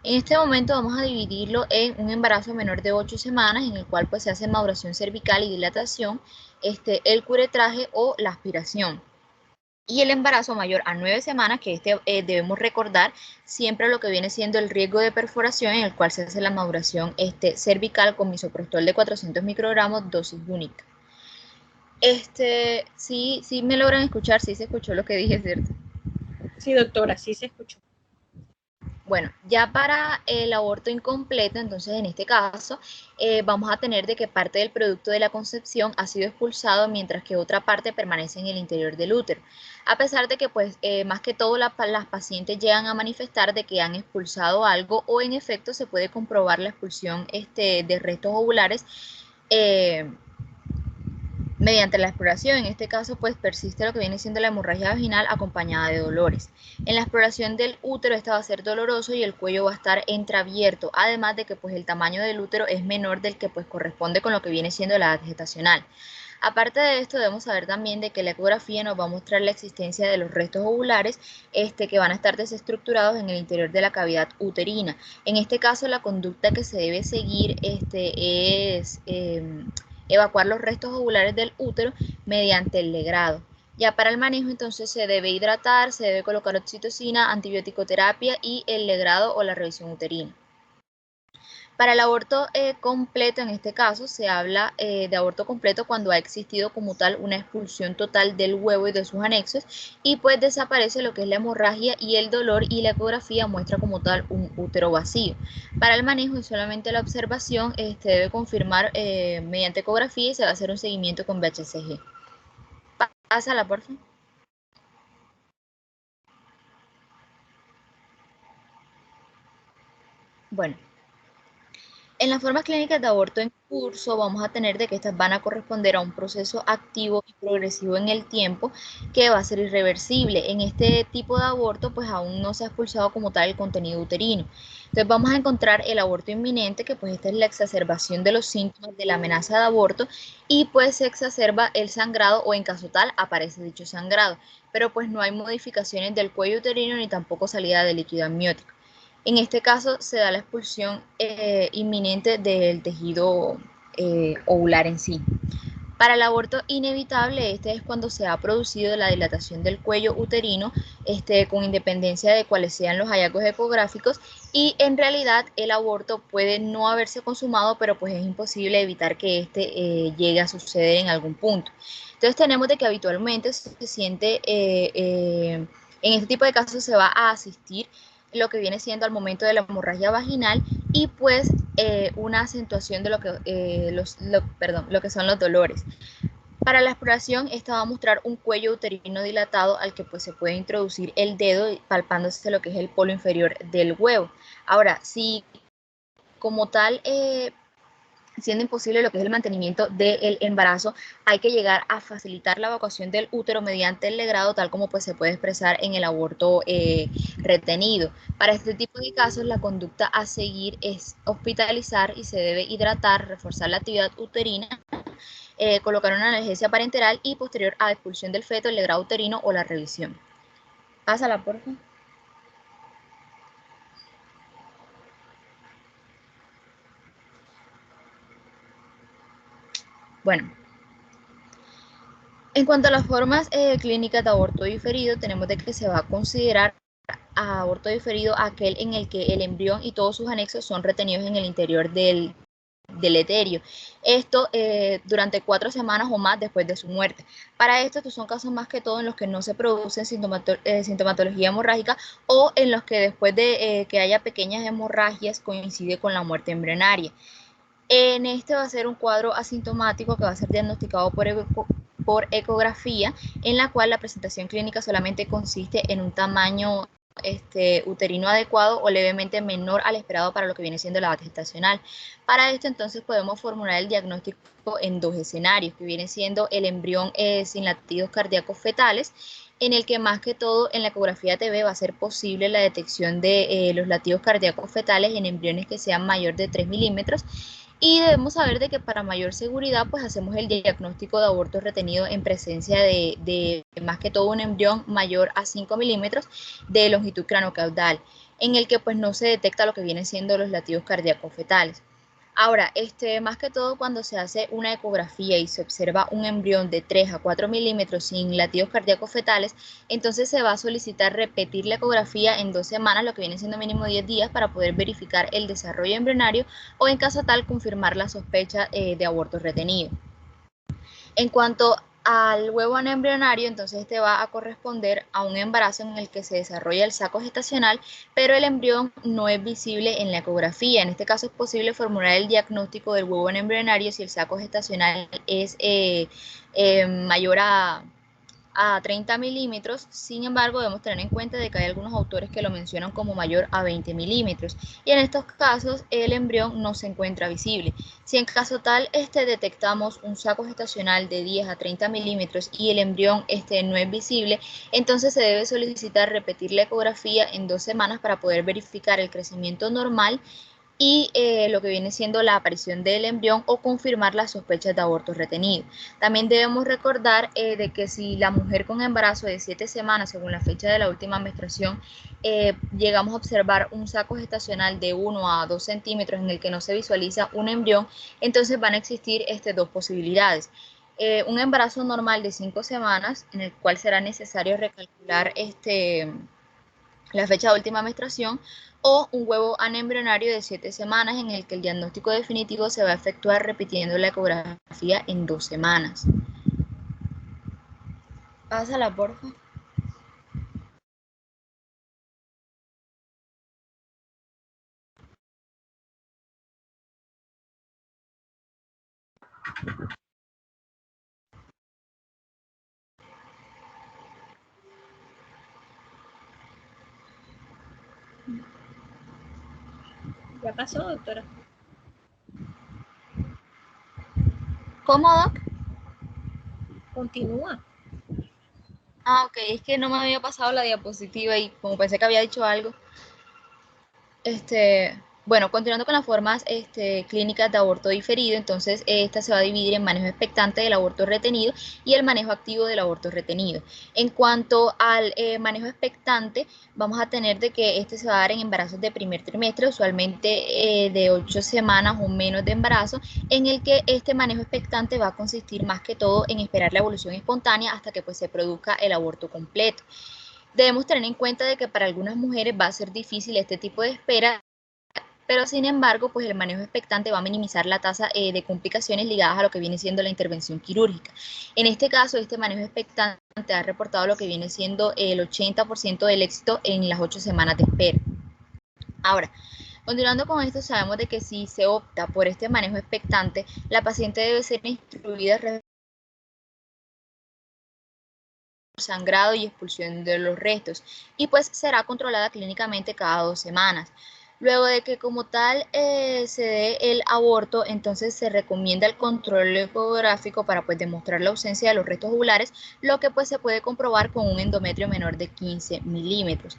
En este momento vamos a dividirlo en un embarazo menor de 8 semanas, en el cual pues se hace maduración cervical y dilatación, el curetraje o la aspiración. Y el embarazo mayor a 9 semanas, que debemos recordar siempre lo que viene siendo el riesgo de perforación, en el cual se hace la maduración cervical con misoprostol de 400 microgramos, dosis única. Sí me logran escuchar, sí se escuchó lo que dije, ¿cierto? Sí, doctora, sí se escuchó. Bueno, ya para el aborto incompleto, entonces en este caso vamos a tener de que parte del producto de la concepción ha sido expulsado mientras que otra parte permanece en el interior del útero. A pesar de que pues más que todo las pacientes llegan a manifestar de que han expulsado algo o en efecto se puede comprobar la expulsión de restos ovulares mediante la exploración. En este caso, pues persiste lo que viene siendo la hemorragia vaginal acompañada de dolores. En la exploración del útero, esta va a ser doloroso y el cuello va a estar entreabierto, además de que pues el tamaño del útero es menor del que pues corresponde con lo que viene siendo la edad gestacional. Aparte de esto, debemos saber también de que la ecografía nos va a mostrar la existencia de los restos ovulares que van a estar desestructurados en el interior de la cavidad uterina. En este caso, la conducta que se debe seguir es evacuar los restos ovulares del útero mediante el legrado. Ya para el manejo, entonces se debe hidratar, se debe colocar oxitocina, antibiótico-terapia y el legrado o la revisión uterina. Para el aborto completo, en este caso, se habla de aborto completo cuando ha existido como tal una expulsión total del huevo y de sus anexos y pues desaparece lo que es la hemorragia y el dolor y la ecografía muestra como tal un útero vacío. Para el manejo y solamente la observación debe confirmar mediante ecografía y se va a hacer un seguimiento con BHCG. Pásala, por favor. Bueno. En las formas clínicas de aborto en curso vamos a tener de que estas van a corresponder a un proceso activo y progresivo en el tiempo que va a ser irreversible. En este tipo de aborto pues aún no se ha expulsado como tal el contenido uterino. Entonces vamos a encontrar el aborto inminente, que pues esta es la exacerbación de los síntomas de la amenaza de aborto y pues se exacerba el sangrado o en caso tal aparece dicho sangrado, pero pues no hay modificaciones del cuello uterino ni tampoco salida de líquido amniótico. En este caso se da la expulsión inminente del tejido ovular en sí. Para el aborto inevitable, este es cuando se ha producido la dilatación del cuello uterino, con independencia de cuáles sean los hallazgos ecográficos, y en realidad el aborto puede no haberse consumado, pero pues es imposible evitar que llegue a suceder en algún punto. Entonces tenemos de que habitualmente se siente, en este tipo de casos se va a asistir lo que viene siendo al momento de la hemorragia vaginal y pues una acentuación de lo que son los dolores. Para la exploración, esta va a mostrar un cuello uterino dilatado al que pues se puede introducir el dedo palpándose lo que es el polo inferior del huevo. Ahora, si como tal siendo imposible lo que es el mantenimiento del embarazo, hay que llegar a facilitar la evacuación del útero mediante el legrado, tal como pues se puede expresar en el aborto retenido. Para este tipo de casos, la conducta a seguir es hospitalizar y se debe hidratar, reforzar la actividad uterina, colocar una analgesia parenteral y posterior a la expulsión del feto, el legrado uterino o la revisión. Pásala, por favor. Bueno, En cuanto a las formas clínicas de aborto diferido, tenemos de que se va a considerar a aborto diferido aquel en el que el embrión y todos sus anexos son retenidos en el interior del etéreo. Esto durante 4 semanas o más después de su muerte. Para esto, estos son casos más que todo en los que no se produce sintomatología hemorrágica o en los que después de que haya pequeñas hemorragias coincide con la muerte embrionaria. En este va a ser un cuadro asintomático que va a ser diagnosticado por ecografía, en la cual la presentación clínica solamente consiste en un tamaño uterino adecuado o levemente menor al esperado para lo que viene siendo la edad gestacional. Para esto entonces podemos formular el diagnóstico en 2 escenarios, que viene siendo el embrión sin latidos cardíacos fetales, en el que más que todo en la ecografía TV va a ser posible la detección de los latidos cardíacos fetales en embriones que sean mayor de 3 milímetros. Y debemos saber de que para mayor seguridad pues hacemos el diagnóstico de aborto retenido en presencia de más que todo un embrión mayor a 5 milímetros de longitud cranocaudal, en el que pues no se detecta lo que vienen siendo los latidos cardíacos fetales. Ahora, más que todo cuando se hace una ecografía y se observa un embrión de 3 a 4 milímetros sin latidos cardíacos fetales, entonces se va a solicitar repetir la ecografía en 2 semanas, lo que viene siendo mínimo 10 días, para poder verificar el desarrollo embrionario o en caso tal confirmar la sospecha de aborto retenido. En cuanto al huevo anembrionario, entonces este va a corresponder a un embarazo en el que se desarrolla el saco gestacional, pero el embrión no es visible en la ecografía. En este caso es posible formular el diagnóstico del huevo anembrionario si el saco gestacional es mayor a 30 milímetros. Sin embargo, debemos tener en cuenta de que hay algunos autores que lo mencionan como mayor a 20 milímetros, y en estos casos el embrión no se encuentra visible. Si en caso tal detectamos un saco gestacional de 10 a 30 milímetros y el embrión no es visible, entonces se debe solicitar repetir la ecografía en 2 semanas para poder verificar el crecimiento normal y lo que viene siendo la aparición del embrión o confirmar las sospechas de aborto retenido. También debemos recordar de que si la mujer con embarazo de 7 semanas, según la fecha de la última menstruación, llegamos a observar un saco gestacional de 1 a 2 centímetros en el que no se visualiza un embrión, entonces van a existir 2 posibilidades. Un embarazo normal de 5 semanas, en el cual será necesario recalcular la fecha de última menstruación, o un huevo anembrionario de 7 semanas en el que el diagnóstico definitivo se va a efectuar repitiendo la ecografía en 2 semanas. Pásala, porfa. ¿Ya pasó, doctora? ¿Cómo, Doc? Continúa. Ok, es que no me había pasado la diapositiva y como pensé que había dicho algo. Bueno, continuando con las formas clínicas de aborto diferido, entonces esta se va a dividir en manejo expectante del aborto retenido y el manejo activo del aborto retenido. En cuanto al manejo expectante, vamos a tener de que se va a dar en embarazos de primer trimestre, usualmente de 8 semanas o menos de embarazo, en el que este manejo expectante va a consistir más que todo en esperar la evolución espontánea hasta que pues se produzca el aborto completo. Debemos tener en cuenta de que para algunas mujeres va a ser difícil este tipo de espera, pero sin embargo, pues el manejo expectante va a minimizar la tasa de complicaciones ligadas a lo que viene siendo la intervención quirúrgica. En este caso, este manejo expectante ha reportado lo que viene siendo el 80% del éxito en las 8 semanas de espera. Ahora, continuando con esto, sabemos de que si se opta por este manejo expectante, la paciente debe ser instruida sangrado y expulsión de los restos, y pues será controlada clínicamente cada 2 semanas. Luego de que como tal se dé el aborto, entonces se recomienda el control ecográfico para pues demostrar la ausencia de los restos ovulares, lo que pues se puede comprobar con un endometrio menor de 15 milímetros.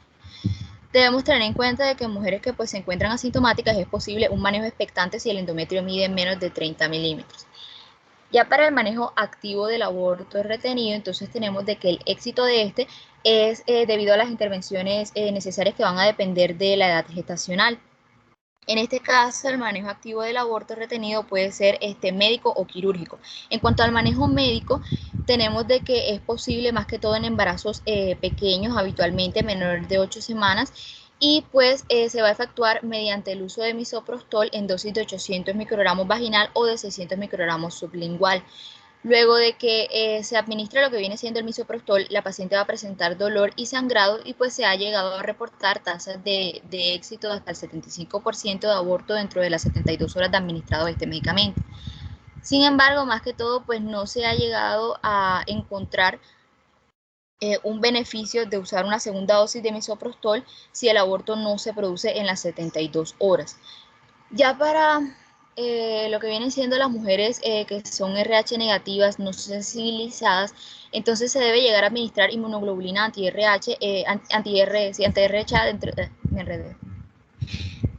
Debemos tener en cuenta de que en mujeres que pues se encuentran asintomáticas es posible un manejo expectante si el endometrio mide menos de 30 milímetros. Ya para el manejo activo del aborto retenido, entonces tenemos de que el éxito de es debido a las intervenciones necesarias que van a depender de la edad gestacional. En este caso, el manejo activo del aborto retenido puede ser médico o quirúrgico. En cuanto al manejo médico, tenemos de que es posible más que todo en embarazos pequeños, habitualmente menores de 8 semanas, y pues se va a efectuar mediante el uso de misoprostol en dosis de 800 microgramos vaginal o de 600 microgramos sublingual. Luego de que se administra lo que viene siendo el misoprostol, la paciente va a presentar dolor y sangrado y pues se ha llegado a reportar tasas de éxito de hasta el 75% de aborto dentro de las 72 horas de administrado este medicamento. Sin embargo, más que todo, pues no se ha llegado a encontrar un beneficio de usar una segunda dosis de misoprostol si el aborto no se produce en las 72 horas. Ya para lo que vienen siendo las mujeres que son RH negativas, no sensibilizadas, entonces se debe llegar a administrar inmunoglobulina anti-RH, me enredé.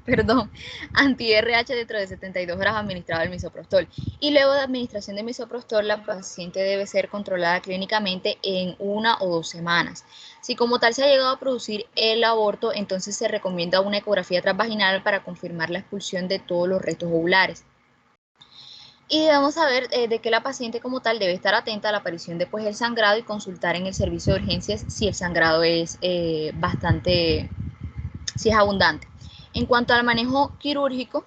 Perdón, anti-RH dentro de 72 horas administrado el misoprostol. Y luego de administración de misoprostol, la paciente debe ser controlada clínicamente en 1 o 2 semanas. Si como tal se ha llegado a producir el aborto, entonces se recomienda una ecografía transvaginal para confirmar la expulsión de todos los restos ovulares. Y debemos saber de que la paciente como tal debe estar atenta a la aparición después del sangrado y consultar en el servicio de urgencias si el sangrado es si es abundante. En cuanto al manejo quirúrgico,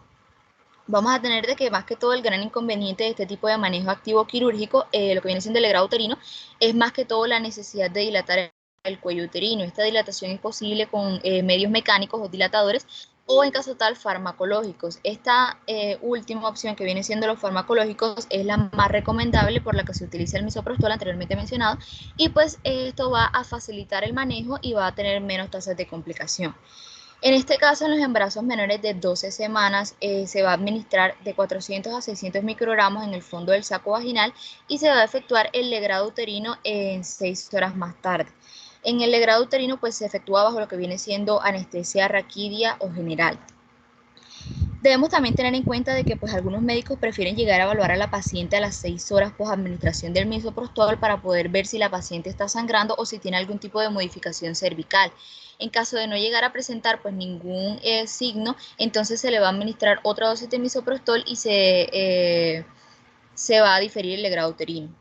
vamos a tener de que más que todo el gran inconveniente de este tipo de manejo activo quirúrgico, lo que viene siendo el legrado uterino, es más que todo la necesidad de dilatar el cuello uterino. Esta dilatación es posible con medios mecánicos o dilatadores o en caso tal farmacológicos. Esta última opción que viene siendo los farmacológicos es la más recomendable por la que se utiliza el misoprostol anteriormente mencionado y pues esto va a facilitar el manejo y va a tener menos tasas de complicación. En este caso, en los embarazos menores de 12 semanas, se va a administrar de 400 a 600 microgramos en el fondo del saco vaginal y se va a efectuar el legrado uterino en 6 horas más tarde. En el legrado uterino, pues se efectúa bajo lo que viene siendo anestesia raquídea o general. Debemos también tener en cuenta de que pues algunos médicos prefieren llegar a evaluar a la paciente a las 6 horas post administración del misoprostol para poder ver si la paciente está sangrando o si tiene algún tipo de modificación cervical. En caso de no llegar a presentar pues ningún signo, entonces se le va a administrar otra dosis de misoprostol y se va a diferir el legrado uterino.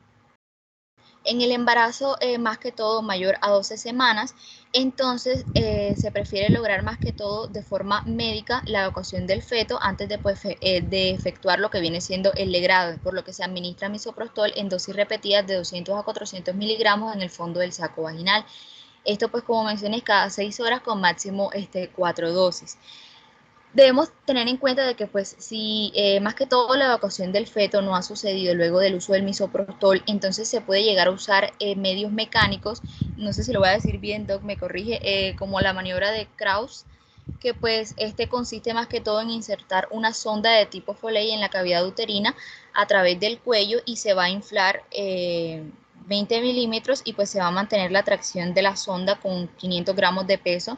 En el embarazo, más que todo mayor a 12 semanas, entonces se prefiere lograr más que todo de forma médica la evacuación del feto antes de efectuar lo que viene siendo el legrado, por lo que se administra misoprostol en dosis repetidas de 200 a 400 miligramos en el fondo del saco vaginal. Esto pues como mencioné cada 6 horas con máximo 4 dosis. Debemos tener en cuenta de que pues si más que todo la evacuación del feto no ha sucedido luego del uso del misoprostol, entonces se puede llegar a usar medios mecánicos, no sé si lo voy a decir bien, Doc, me corrige, como la maniobra de Krauss, que pues consiste más que todo en insertar una sonda de tipo Foley en la cavidad uterina a través del cuello y se va a inflar 20 milímetros y pues se va a mantener la tracción de la sonda con 500 gramos de peso.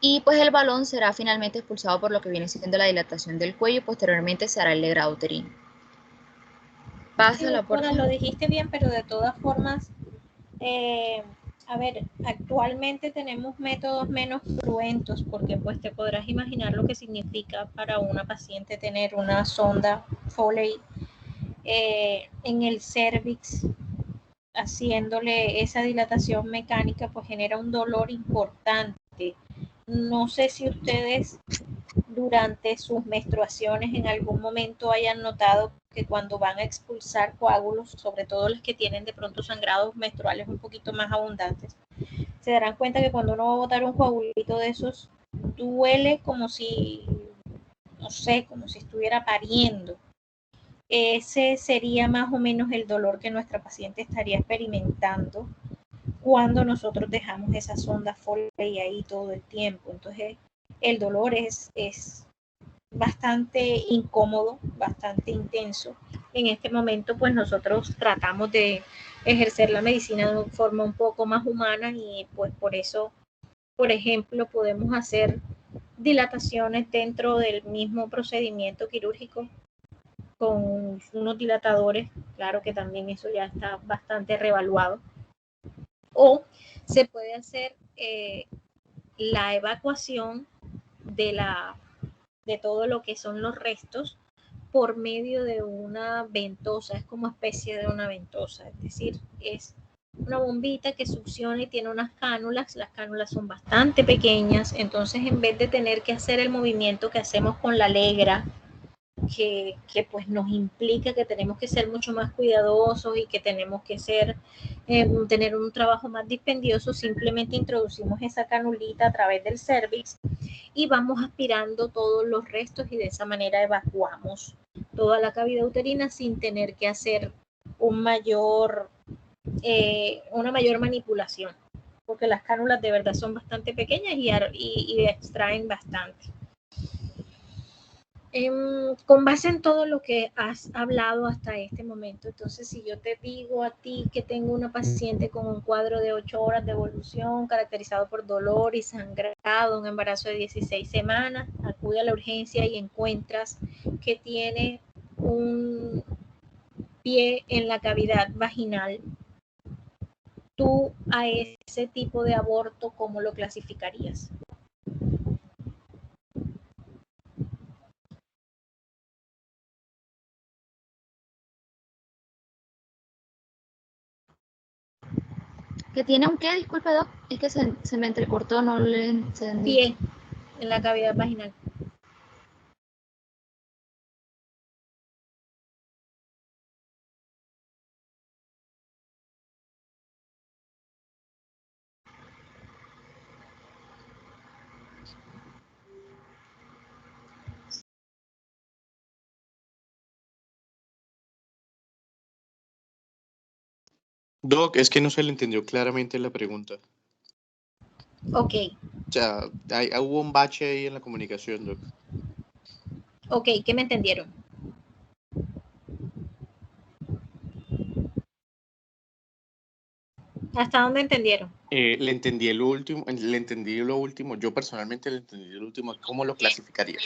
Y pues el balón será finalmente expulsado por lo que viene siendo la dilatación del cuello y posteriormente se hará el legrado uterino. Pásala, por favor. Lo dijiste bien, pero de todas formas, a ver, actualmente tenemos métodos menos cruentos porque pues te podrás imaginar lo que significa para una paciente tener una sonda Foley en el cervix haciéndole esa dilatación mecánica, pues genera un dolor importante. No sé si ustedes durante sus menstruaciones en algún momento hayan notado que cuando van a expulsar coágulos, sobre todo los que tienen de pronto sangrados menstruales un poquito más abundantes, se darán cuenta que cuando uno va a botar un coagulito de esos, duele como si, no sé, como si estuviera pariendo. Ese sería más o menos el dolor que nuestra paciente estaría experimentando cuando nosotros dejamos esa sonda Foley ahí todo el tiempo. Entonces, el dolor es bastante incómodo, bastante intenso. En este momento, pues nosotros tratamos de ejercer la medicina de una forma un poco más humana y pues por eso, por ejemplo, podemos hacer dilataciones dentro del mismo procedimiento quirúrgico con unos dilatadores, claro que también eso ya está bastante revaluado. O se puede hacer la evacuación de la de todo lo que son los restos por medio de una ventosa, es como especie de una ventosa, es decir, es una bombita que succiona y tiene unas cánulas, las cánulas son bastante pequeñas, entonces en vez de tener que hacer el movimiento que hacemos con la Alegra, que pues nos implica que tenemos que ser mucho más cuidadosos y que tenemos que tener un trabajo más dispendioso, simplemente introducimos esa canulita a través del cervix y vamos aspirando todos los restos y de esa manera evacuamos toda la cavidad uterina sin tener que hacer una mayor manipulación, porque las cánulas de verdad son bastante pequeñas y extraen bastante. Con base en todo lo que has hablado hasta este momento, entonces si yo te digo a ti que tengo una paciente con un cuadro de 8 horas de evolución caracterizado por dolor y sangrado, un embarazo de 16 semanas, acude a la urgencia y encuentras que tiene un pie en la cavidad vaginal, tú a ese tipo de aborto, ¿cómo lo clasificarías? ¿Que tiene un qué? Disculpe, Doc. Es que se me entrecortó, no le entendí. Pie en la cavidad vaginal. Doc, es que no se le entendió claramente la pregunta. Ok. O sea, hubo un bache ahí en la comunicación, Doc. Ok, ¿qué me entendieron? ¿Hasta dónde entendieron? Le entendí lo último. Yo personalmente le entendí lo último. ¿Cómo lo clasificaría?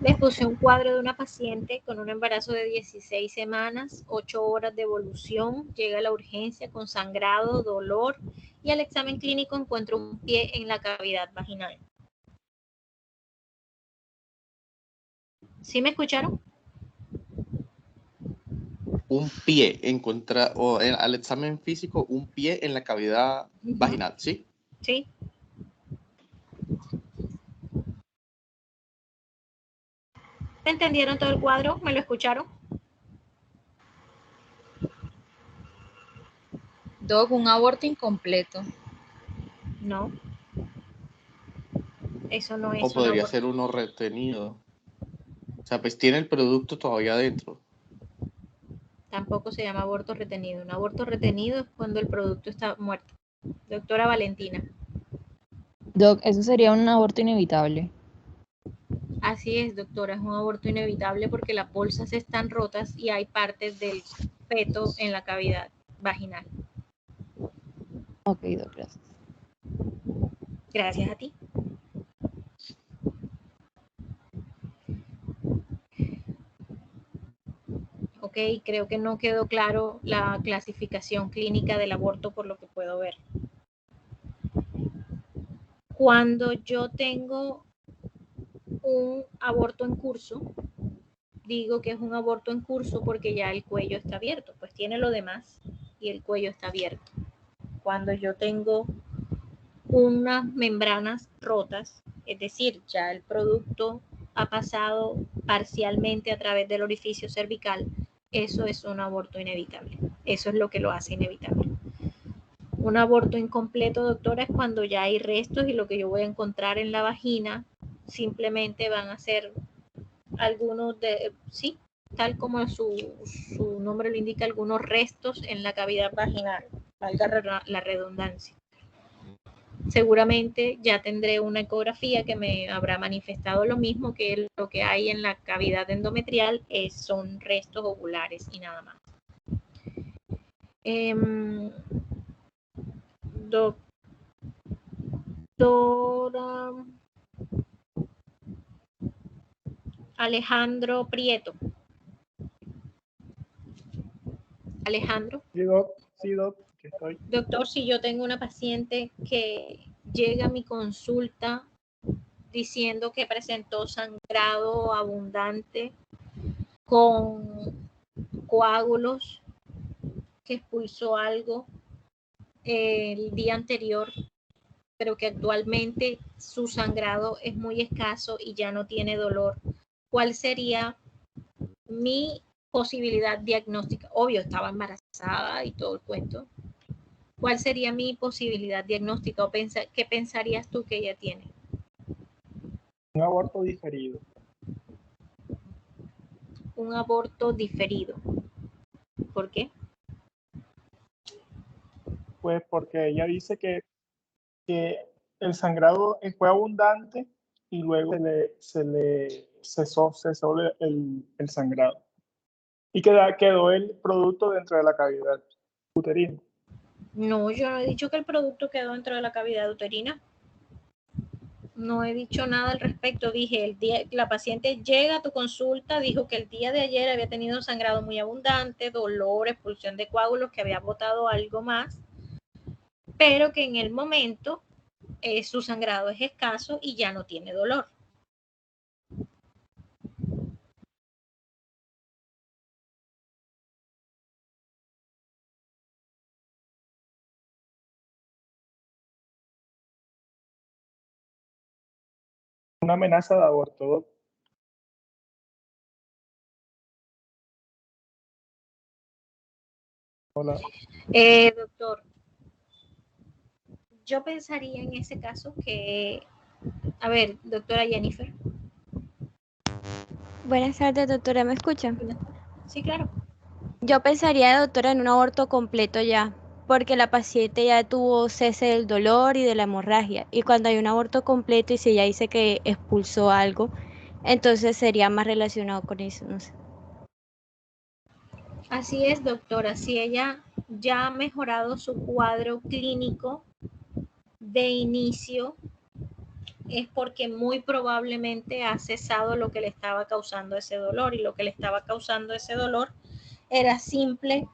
Les puse un cuadro de una paciente con un embarazo de 16 semanas, 8 horas de evolución, llega a la urgencia con sangrado, dolor y al examen clínico encuentro un pie en la cavidad vaginal. ¿Sí me escucharon? Un pie al examen físico, un pie en la cavidad vaginal, ¿sí? Sí. ¿Me entendieron todo el cuadro? ¿Me lo escucharon? Doc, un aborto incompleto. No. Eso no es O podría aborto. ser uno retenido. O sea, pues tiene el producto todavía adentro. Tampoco se llama aborto retenido. Un aborto retenido es cuando el producto está muerto. Doctora Valentina. Doc, eso sería un aborto inevitable. Así es, doctora, es un aborto inevitable porque las bolsas están rotas y hay partes del feto en la cavidad vaginal. Ok, Doc, gracias. Gracias a ti. Ok, creo que no quedó claro la clasificación clínica del aborto por lo que puedo ver. Cuando yo tengo un aborto en curso, digo que es un aborto en curso porque ya el cuello está abierto, pues tiene lo demás y el cuello está abierto. Cuando yo tengo unas membranas rotas, es decir, ya el producto ha pasado parcialmente a través del orificio cervical, eso es un aborto inevitable. Eso es lo que lo hace inevitable. Un aborto incompleto, doctora, es cuando ya hay restos y lo que yo voy a encontrar en la vagina simplemente van a ser algunos de, sí, tal como su nombre lo indica, algunos restos en la cavidad vaginal, valga la redundancia. Seguramente ya tendré una ecografía que me habrá manifestado lo mismo, que lo que hay en la cavidad endometrial son restos ovulares y nada más. Doctora Alejandro Prieto. Alejandro. Sí, doc, aquí estoy. Doctor, si yo tengo una paciente que llega a mi consulta diciendo que presentó sangrado abundante con coágulos, que expulsó algo el día anterior, pero que actualmente su sangrado es muy escaso y ya no tiene dolor. ¿Cuál sería mi posibilidad diagnóstica? Obvio, estaba embarazada y todo el cuento. ¿Cuál sería mi posibilidad diagnóstica o qué pensarías tú que ella tiene? Un aborto diferido. Un aborto diferido. ¿Por qué? Pues porque ella dice que el sangrado fue abundante y luego se le cesó el sangrado. Y quedó el producto dentro de la cavidad uterina. No, yo no he dicho que el producto quedó dentro de la cavidad uterina. No he dicho nada al respecto. Dije, la paciente llega a tu consulta, dijo que el día de ayer había tenido un sangrado muy abundante, dolor, expulsión de coágulos, que había botado algo más, pero que en el momento su sangrado es escaso y ya no tiene dolor. Una amenaza de aborto. Hola. Doctor, yo pensaría en ese caso que, a ver, doctora Jennifer. Buenas tardes, doctora, ¿me escucha? Sí, claro. Yo pensaría, doctora, en un aborto completo ya, porque la paciente ya tuvo cese del dolor y de la hemorragia. Y cuando hay un aborto completo y si ella dice que expulsó algo, entonces sería más relacionado con eso, no sé. Así es, doctora. Si ella ya ha mejorado su cuadro clínico de inicio, es porque muy probablemente ha cesado lo que le estaba causando ese dolor, y lo que le estaba causando ese dolor era simplemente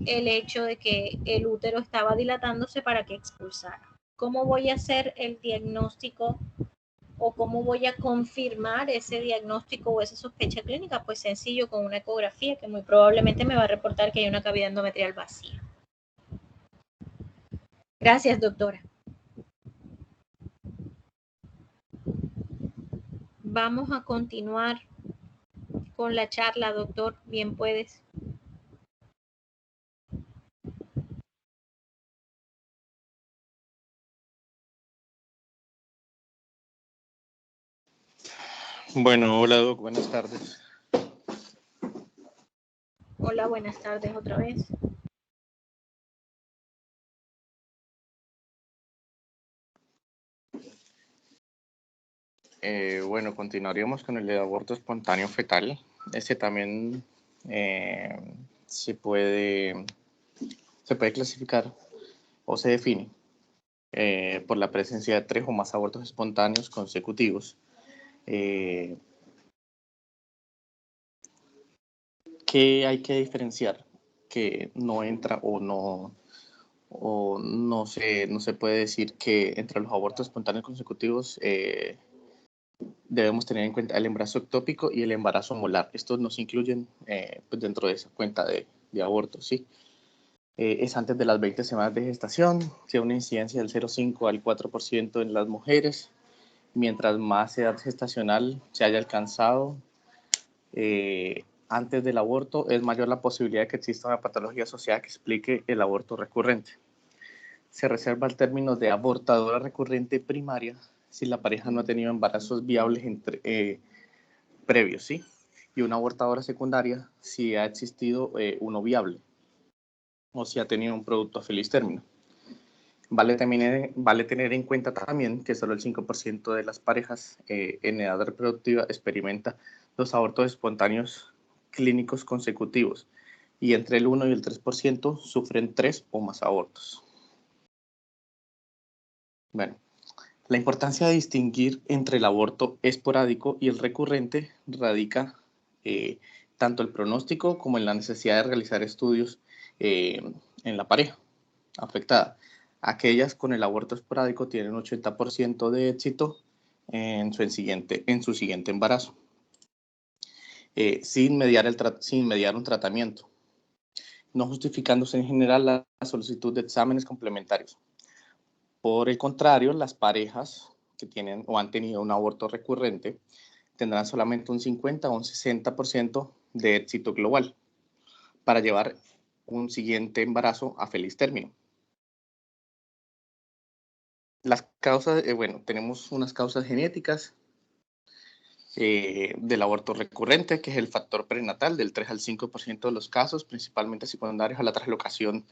el hecho de que el útero estaba dilatándose para que expulsara. ¿Cómo voy a hacer el diagnóstico o cómo voy a confirmar ese diagnóstico o esa sospecha clínica? Pues sencillo, con una ecografía que muy probablemente me va a reportar que hay una cavidad endometrial vacía. Gracias, doctora. Vamos a continuar con la charla, doctor. Bien puedes. Bueno, hola Doc, buenas tardes. Hola, buenas tardes otra vez. Bueno, continuaríamos con el de aborto espontáneo fetal. Este también se puede clasificar o se define por la presencia de 3 o más abortos espontáneos consecutivos. ¿Qué hay que diferenciar? Que no entra o no se puede decir que entre los abortos espontáneos consecutivos debemos tener en cuenta el embarazo ectópico y el embarazo molar. Estos no se incluyen pues dentro de esa cuenta de abortos, ¿sí? Es antes de las 20 semanas de gestación, tiene una incidencia del 0,5 al 4% en las mujeres. Mientras más edad gestacional se haya alcanzado antes del aborto, es mayor la posibilidad de que exista una patología asociada que explique el aborto recurrente. Se reserva el término de abortadora recurrente primaria si la pareja no ha tenido embarazos viables previos, ¿sí? Y una abortadora secundaria si ha existido uno viable o si ha tenido un producto a feliz término. Vale tener en cuenta también que solo el 5% de las parejas en edad reproductiva experimenta los abortos espontáneos clínicos consecutivos y entre el 1 y el 3% sufren 3 o más abortos. Bueno, la importancia de distinguir entre el aborto esporádico y el recurrente radica tanto el pronóstico como en la necesidad de realizar estudios en la pareja afectada. Aquellas con el aborto esporádico tienen 80% de éxito en su siguiente embarazo, sin mediar un tratamiento, no justificándose en general la solicitud de exámenes complementarios. Por el contrario, las parejas que tienen o han tenido un aborto recurrente tendrán solamente un 50 o un 60% de éxito global para llevar un siguiente embarazo a feliz término. Las causas, tenemos unas causas genéticas del aborto recurrente, que es el factor prenatal del 3 al 5% de los casos, principalmente secundarios a la translocación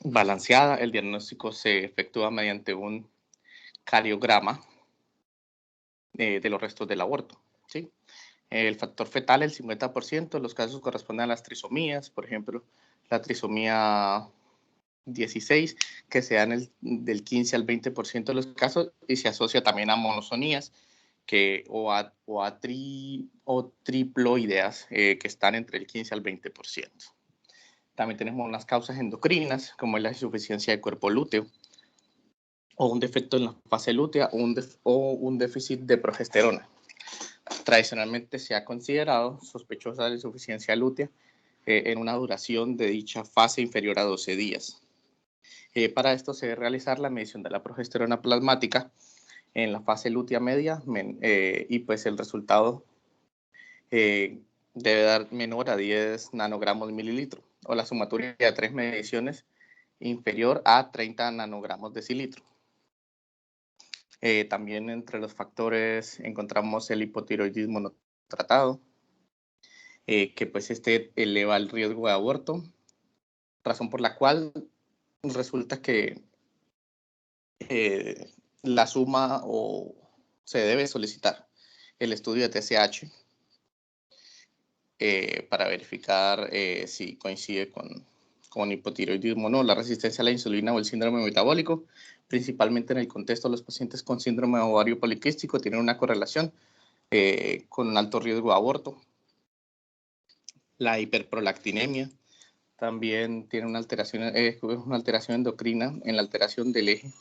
balanceada. El diagnóstico se efectúa mediante un cariograma de los restos del aborto, ¿sí? El factor fetal, el 50% de los casos corresponden a las trisomías, por ejemplo, la trisomía 16, que se dan del 15 al 20% de los casos, y se asocia también a monosonías o triploideas que están entre el 15 al 20%. También tenemos unas causas endocrinas, como es la insuficiencia del cuerpo lúteo, o un defecto en la fase lútea, o un déficit de progesterona. Tradicionalmente se ha considerado sospechosa la insuficiencia lútea en una duración de dicha fase inferior a 12 días. Para esto se debe realizar la medición de la progesterona plasmática en la fase lútea media y pues el resultado debe dar menor a 10 nanogramos mililitro, o la sumatoria de 3 mediciones inferior a 30 nanogramos decilitro. También entre los factores encontramos el hipotiroidismo no tratado, que pues eleva el riesgo de aborto, razón por la cual resulta que la suma o se debe solicitar el estudio de TSH para verificar si coincide con hipotiroidismo o no, la resistencia a la insulina o el síndrome metabólico, principalmente en el contexto de los pacientes con síndrome ovario poliquístico, tienen una correlación con un alto riesgo de aborto. La hiperprolactinemia también tiene una alteración endocrina en la alteración del eje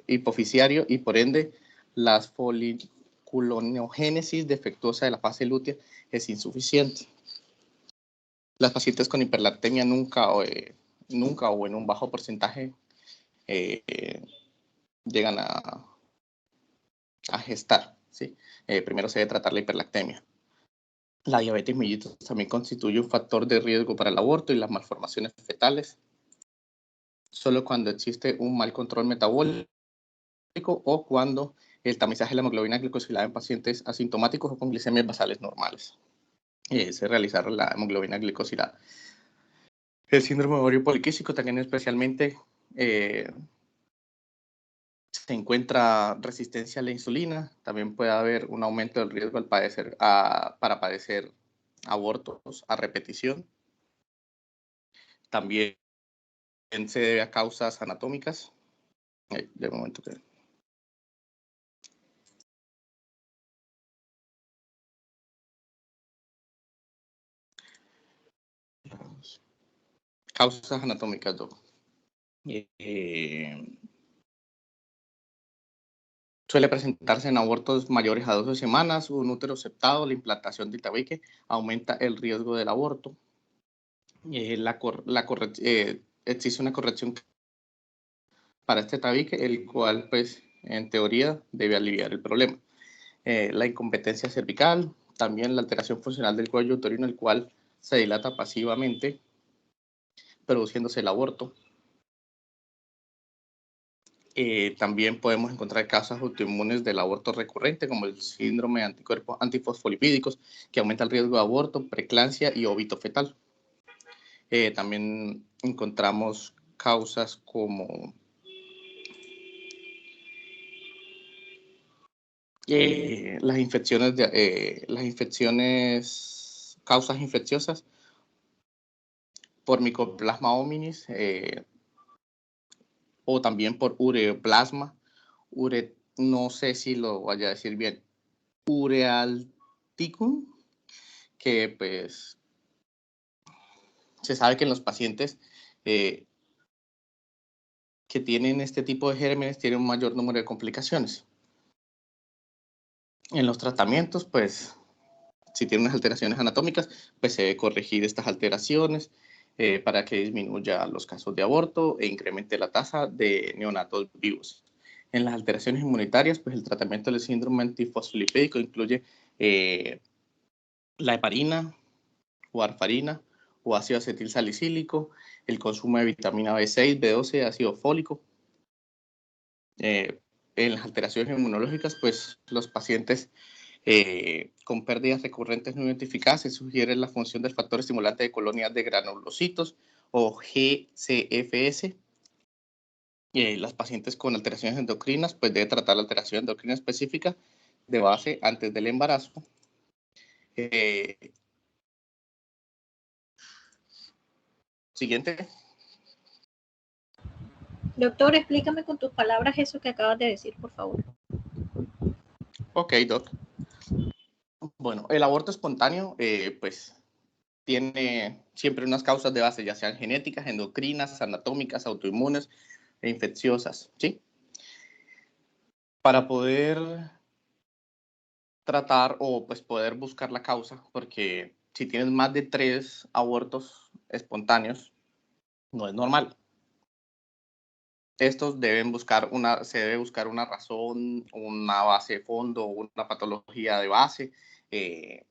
hipofisiario, y por ende la foliculinogénesis defectuosa de la fase lútea es insuficiente. Las pacientes con hiperlactemia nunca o en un bajo porcentaje llegan a gestar, ¿sí? Primero se debe tratar la hiperlactemia. La diabetes mellitus también constituye un factor de riesgo para el aborto y las malformaciones fetales, solo cuando existe un mal control metabólico o cuando el tamizaje de la hemoglobina glicosilada en pacientes asintomáticos o con glicemias basales normales. Se realizar la hemoglobina glicosilada. El síndrome ovario poliquístico también especialmente se encuentra resistencia a la insulina. También puede haber un aumento del riesgo para padecer abortos a repetición. También se debe a causas anatómicas. De momento que... Causas anatómicas, suele presentarse en abortos mayores a 12 semanas, un útero septado, la implantación del tabique aumenta el riesgo del aborto. Existe una corrección para este tabique, el cual, pues, en teoría, debe aliviar el problema. La incompetencia cervical, también la alteración funcional del cuello uterino, el cual se dilata pasivamente, produciéndose el aborto. También podemos encontrar causas autoinmunes del aborto recurrente, como el síndrome de anticuerpos antifosfolipídicos, que aumenta el riesgo de aborto, preeclampsia y óbito fetal. También encontramos causas como causas infecciosas por Mycoplasma hominis, o también por ureaplasma, no sé si lo vaya a decir bien, ureaticum, que pues Se sabe que en los pacientes que tienen este tipo de gérmenes tienen un mayor número de complicaciones. En los tratamientos, pues, si tienen unas alteraciones anatómicas, pues se debe corregir estas alteraciones para que disminuya los casos de aborto e incremente la tasa de neonatos vivos. En las alteraciones inmunitarias, pues el tratamiento del síndrome antifosfolipídico incluye la heparina, warfarina o ácido acetil salicílico, el consumo de vitamina B6, B12, ácido fólico. En las alteraciones inmunológicas, pues los pacientes con pérdidas recurrentes no identificadas se sugiere la función del factor estimulante de colonias de granulocitos o GCFS. Las pacientes con alteraciones endocrinas, pues debe tratar la alteración endocrina específica de base antes del embarazo. Siguiente. Doctor, explícame con tus palabras eso que acabas de decir, por favor. Ok, doc. Bueno, el aborto espontáneo, pues, tiene siempre unas causas de base, ya sean genéticas, endocrinas, anatómicas, autoinmunes e infecciosas, ¿sí? Para poder tratar o pues poder buscar la causa, porque si tienes más de 3 abortos espontáneos, no es normal. Estos se debe buscar una razón, una base de fondo, una patología de base,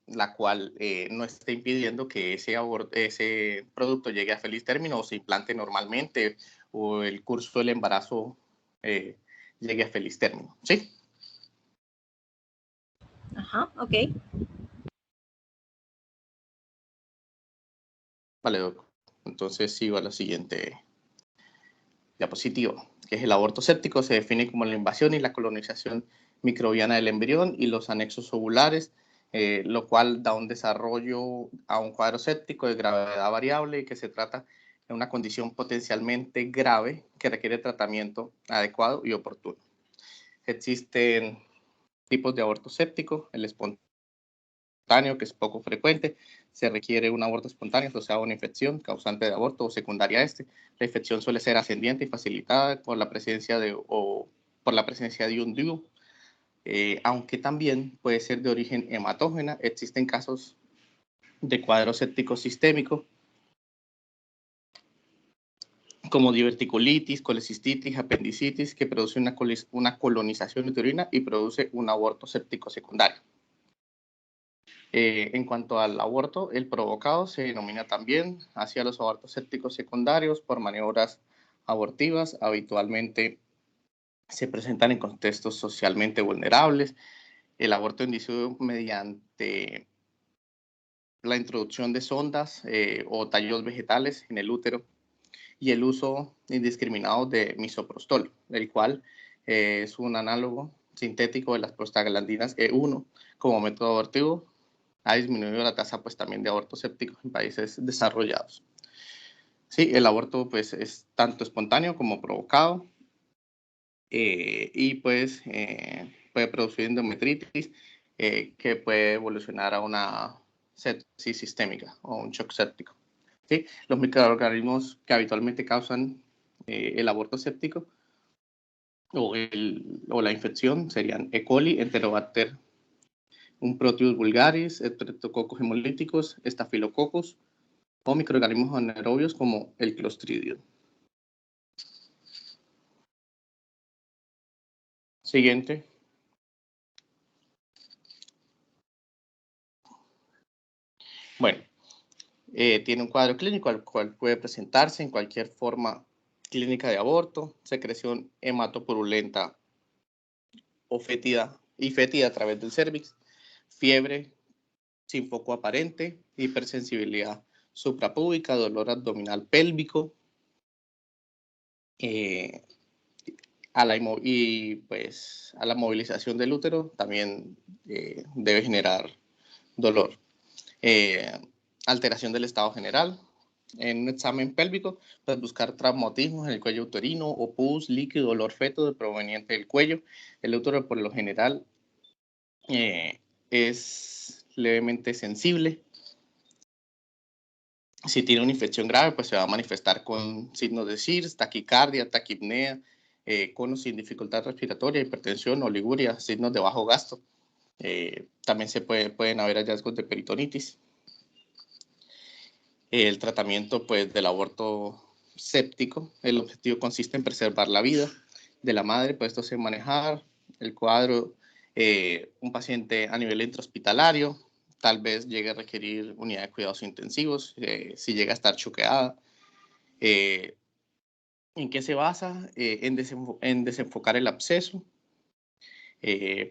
la cual no esté impidiendo que ese producto llegue a feliz término o se implante normalmente o el curso del embarazo llegue a feliz término, ¿sí? Ajá, ok. Vale, doc. Entonces sigo a la siguiente diapositiva, que es el aborto séptico. Se define como la invasión y la colonización microbiana del embrión y los anexos ovulares, lo cual da un desarrollo a un cuadro séptico de gravedad variable y que se trata de una condición potencialmente grave que requiere tratamiento adecuado y oportuno. Existen tipos de aborto séptico, el espontáneo, que es poco frecuente, se requiere un aborto espontáneo asociado a una infección causante de aborto o secundaria a este. La infección suele ser ascendiente y facilitada por la presencia de un DIU, aunque también puede ser de origen hematógena. Existen casos de cuadro séptico sistémico como diverticulitis, colecistitis, apendicitis, que produce una colonización uterina y produce un aborto séptico secundario. En cuanto al aborto, el provocado se denomina también hacia los abortos sépticos secundarios por maniobras abortivas. Habitualmente se presentan en contextos socialmente vulnerables. El aborto inducido mediante la introducción de sondas o tallos vegetales en el útero y el uso indiscriminado de misoprostol, el cual es un análogo sintético de las prostaglandinas E1 como método abortivo. Ha disminuido la tasa pues también de abortos sépticos en países desarrollados. Sí, el aborto pues es tanto espontáneo como provocado y pues puede producir endometritis que puede evolucionar a una sepsis sistémica o un shock séptico. ¿Sí? Los microorganismos que habitualmente causan el aborto séptico o la infección serían E. coli, Enterobacter, un Proteus vulgaris, Streptococcus hemolíticos, Staphylococcus o microorganismos anaerobios como el Clostridium. Siguiente. Bueno, tiene un cuadro clínico al cual puede presentarse en cualquier forma clínica de aborto, secreción hematopurulenta o fétida a través del cervix, fiebre sin foco aparente, hipersensibilidad suprapúbica, dolor abdominal pélvico, a la movilización del útero también debe generar dolor. Alteración del estado general. En un examen pélvico, pues buscar traumatismos en el cuello uterino o pus, líquido, olor feto proveniente del cuello. El útero por lo general es levemente sensible. Si tiene una infección grave, pues se va a manifestar con signos de SIRS, taquicardia, taquipnea, con o sin dificultad respiratoria, hipertensión, oliguria, signos de bajo gasto. También pueden haber hallazgos de peritonitis. El tratamiento pues, del aborto séptico, el objetivo consiste en preservar la vida de la madre, pues esto se manejar el cuadro, un paciente a nivel intrahospitalario, tal vez llegue a requerir unidad de cuidados intensivos, si llega a estar choqueada. ¿En qué se basa? En desenfocar el absceso,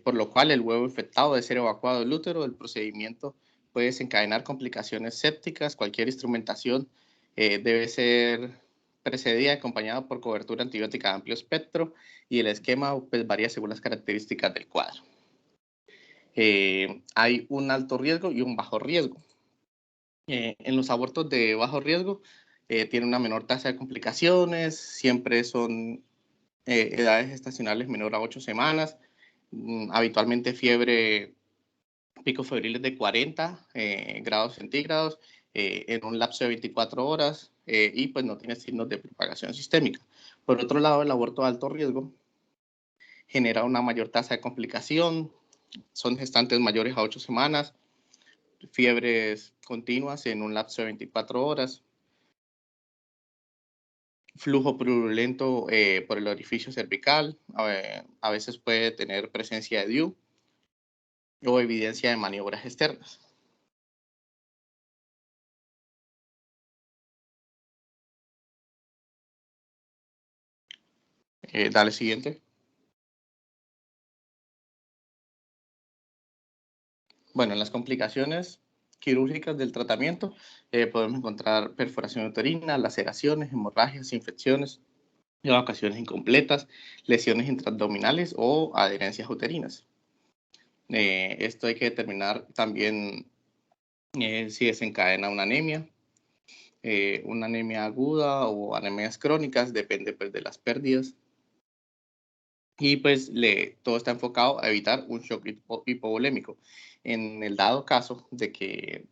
por lo cual el huevo infectado debe ser evacuado del útero. El procedimiento puede desencadenar complicaciones sépticas. Cualquier instrumentación debe ser precedida y acompañada por cobertura antibiótica de amplio espectro, y el esquema pues, varía según las características del cuadro. Hay un alto riesgo y un bajo riesgo. En los abortos de bajo riesgo tienen una menor tasa de complicaciones, siempre son edades gestacionales menor a 8 semanas, habitualmente fiebre, picos febriles de 40 grados centígrados en un lapso de 24 horas y pues no tiene signos de propagación sistémica. Por otro lado, el aborto de alto riesgo genera una mayor tasa de complicación, son gestantes mayores a 8 semanas, fiebres continuas en un lapso de 24 horas, flujo purulento por el orificio cervical, a veces puede tener presencia de DIU o evidencia de maniobras externas. Dale siguiente. Bueno, en las complicaciones quirúrgicas del tratamiento podemos encontrar perforación uterina, laceraciones, hemorragias, infecciones, evacuaciones incompletas, lesiones intraabdominales o adherencias uterinas. Esto hay que determinar también si desencadena una anemia aguda o anemias crónicas, depende pues, de las pérdidas. Y pues todo está enfocado a evitar un shock hipovolémico. En el dado caso de que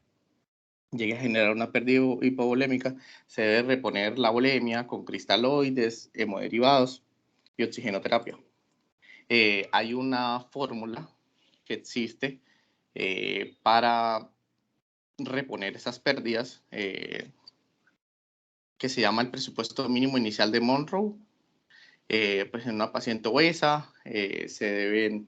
llegue a generar una pérdida hipovolémica, se debe reponer la volemia con cristaloides, hemoderivados y oxigenoterapia. Hay una fórmula que existe para reponer esas pérdidas que se llama el presupuesto mínimo inicial de Monroe. Pues en una paciente obesa se deben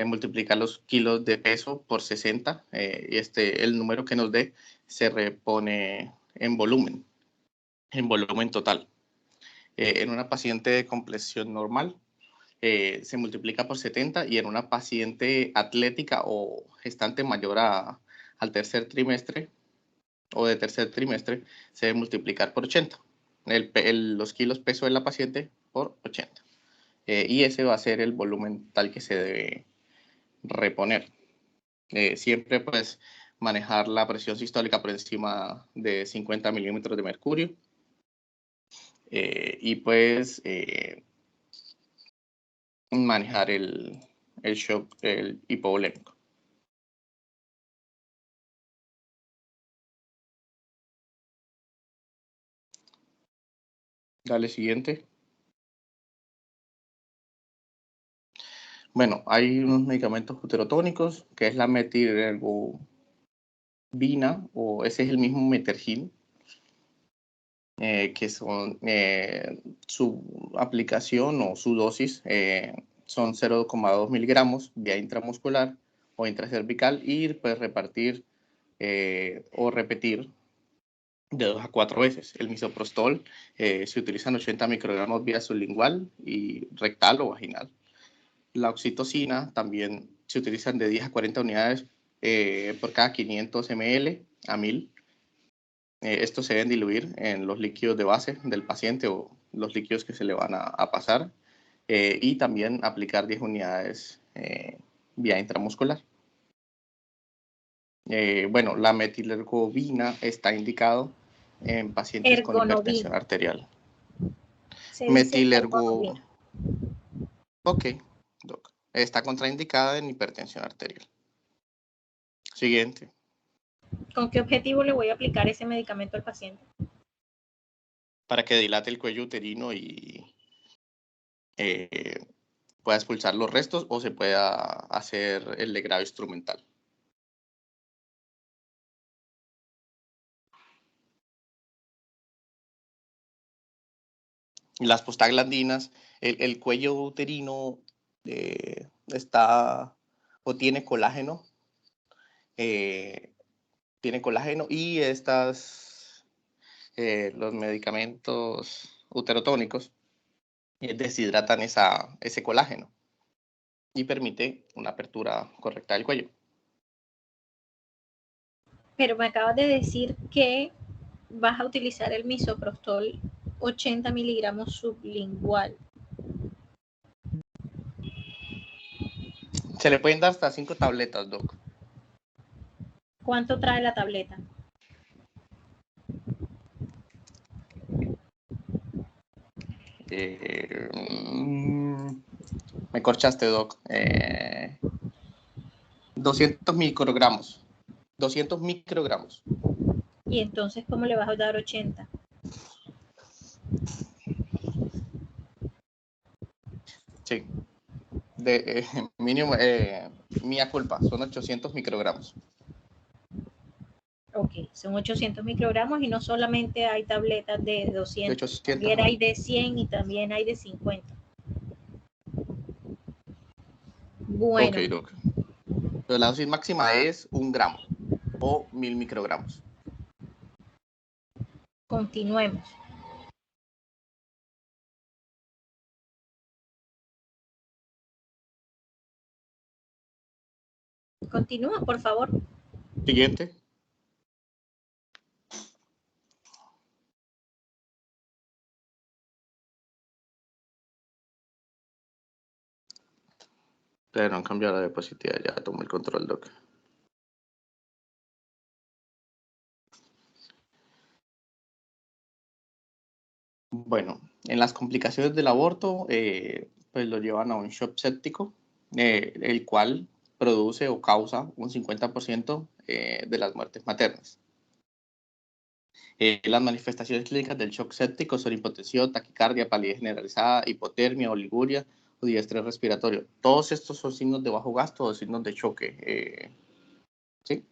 multiplicar los kilos de peso por 60 y el número que nos dé se repone en volumen total. En una paciente de complexión normal se multiplica por 70 y en una paciente atlética o gestante mayor al tercer trimestre o de tercer trimestre se debe multiplicar por 80. Los kilos peso de la paciente por 80. Y ese va a ser el volumen tal que se debe reponer. Siempre pues manejar la presión sistólica por encima de 50 milímetros de mercurio. Y pues manejar el shock hipovolémico. Dale siguiente. Bueno, hay unos medicamentos uterotónicos, que es la metillergovina, o ese es el mismo Metergin, que son su aplicación o su dosis son 0,2 miligramos vía intramuscular o intracervical y puedes repartir o repetir de 2 a 4 veces. El misoprostol se utilizan 80 microgramos vía sublingual y rectal o vaginal. La oxitocina también se utilizan de 10 a 40 unidades por cada 500 ml a 1000. Estos se deben diluir en los líquidos de base del paciente o los líquidos que se le van a pasar y también aplicar 10 unidades vía intramuscular. Bueno, la metillergovina está indicado en pacientes con hipertensión arterial. Metillergovina. Ok, doc. Está contraindicada en hipertensión arterial. Siguiente. ¿Con qué objetivo le voy a aplicar ese medicamento al paciente? Para que dilate el cuello uterino y pueda expulsar los restos o se pueda hacer el legrado instrumental. Las prostaglandinas, el cuello uterino está o tiene colágeno y los medicamentos uterotónicos deshidratan ese colágeno y permite una apertura correcta del cuello. Pero me acabas de decir que vas a utilizar el misoprostol 80 miligramos sublingual. Se le pueden dar hasta 5 tabletas, doc. ¿Cuánto trae la tableta? Me corchaste, doc. 200 microgramos. 200 microgramos. Y entonces, ¿cómo le vas a dar 80? Sí. Mínimo, mía culpa, son 800 microgramos. Ok, son 800 microgramos y no solamente hay tabletas de 200, 800. también hay de 100 y también hay de 50. Bueno. Ok, doc. Pero la dosis máxima es 1 gramo o 1000 microgramos. Continuemos. Continúa, por favor. Siguiente. Pero han cambiado la diapositiva, ya tomó el control, doc. Bueno, en las complicaciones del aborto, pues lo llevan a un shock séptico, el cual produce o causa un 50% de las muertes maternas. Las manifestaciones clínicas del shock séptico son hipotensión, taquicardia, palidez generalizada, hipotermia, oliguria o diestrés respiratorio. Todos estos son signos de bajo gasto o signos de choque. ¿Sí?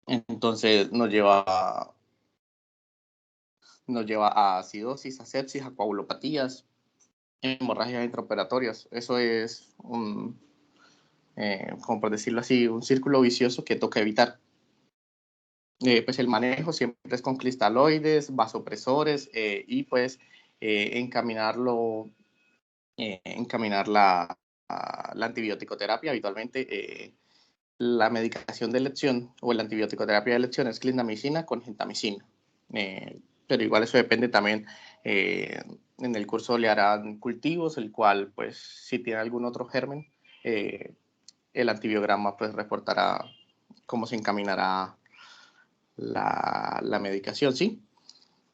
Entonces nos lleva a acidosis, a sepsis, a coagulopatías, hemorragias intraoperatorias. Eso es como por decirlo así, un círculo vicioso que toca evitar. Pues el manejo siempre es con cristaloides, vasopresores y pues encaminar la antibiótico-terapia. Habitualmente la medicación de elección o la antibiótico-terapia de elección es clindamicina con gentamicina. Pero igual eso depende también. En el curso le harán cultivos, el cual pues si tiene algún otro germen, el antibiograma pues reportará cómo se encaminará la medicación, ¿sí?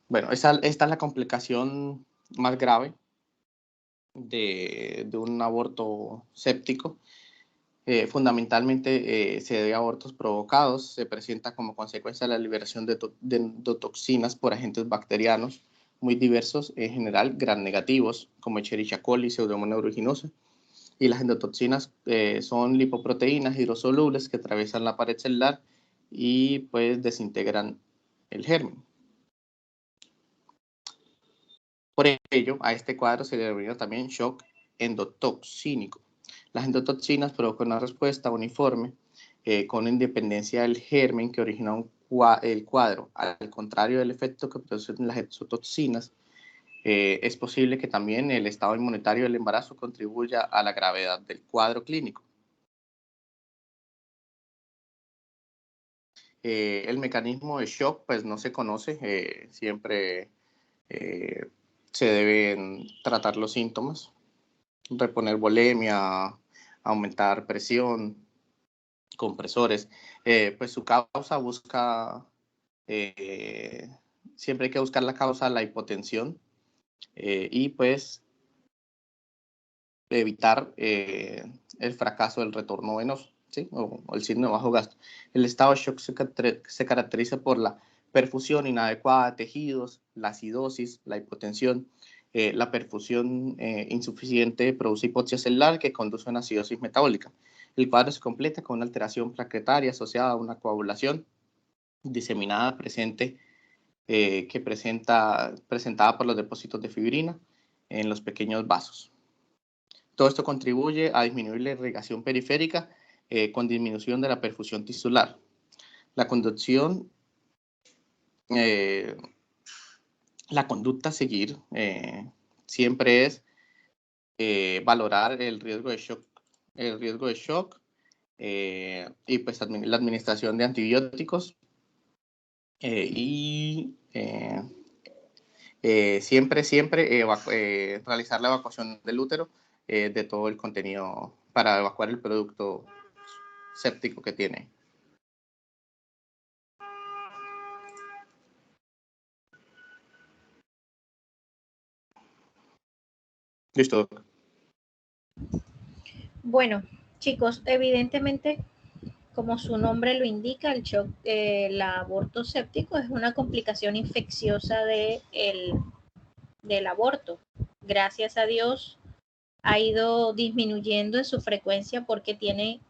Bueno, esta es la complicación más grave de un aborto séptico. Fundamentalmente se debe a abortos provocados, se presenta como consecuencia de la liberación de endotoxinas por agentes bacterianos muy diversos, en general gram negativos, como Escherichia coli, Pseudomonas aeruginosa, y las endotoxinas son lipoproteínas hidrosolubles que atraviesan la pared celular y pues desintegran el germen. Por ello, a este cuadro se le denomina también shock endotoxínico. Las endotoxinas provocan una respuesta uniforme con independencia del germen que origina el cuadro. Al contrario del efecto que producen las exotoxinas, es posible que también el estado inmunitario del embarazo contribuya a la gravedad del cuadro clínico. El mecanismo de shock pues no se conoce, siempre se deben tratar los síntomas, reponer volemia, aumentar presión, compresores. Pues su causa siempre hay que buscar la causa, la hipotensión, y pues evitar el fracaso del retorno venoso. ¿sí? O el signo de bajo gasto. El estado de shock se caracteriza por la perfusión inadecuada de tejidos, la acidosis, la hipotensión. La perfusión insuficiente produce hipoxia celular que conduce a una acidosis metabólica. El cuadro se completa con una alteración plaquetaria asociada a una coagulación diseminada presentada por los depósitos de fibrina en los pequeños vasos. Todo esto contribuye a disminuir la irrigación periférica con disminución de la perfusión tisular. La conducción, la conducta a seguir siempre es valorar el riesgo de shock, y pues la administración de antibióticos y siempre realizar la evacuación del útero de todo el contenido para evacuar el producto séptico que tiene. Listo. Bueno, chicos, evidentemente, como su nombre lo indica, el aborto séptico es una complicación infecciosa del aborto. Gracias a Dios ha ido disminuyendo en su frecuencia porque tiene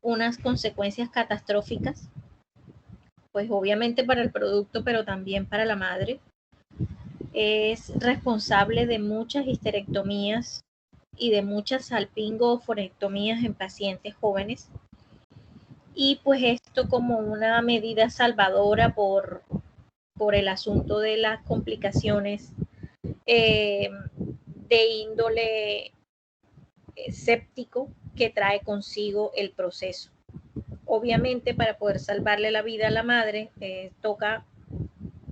unas consecuencias catastróficas, pues obviamente para el producto, pero también para la madre. Es responsable de muchas histerectomías y de muchas salpingo-oforectomías en pacientes jóvenes. Y pues esto como una medida salvadora por el asunto de las complicaciones de índole séptico que trae consigo el proceso. Obviamente, para poder salvarle la vida a la madre, toca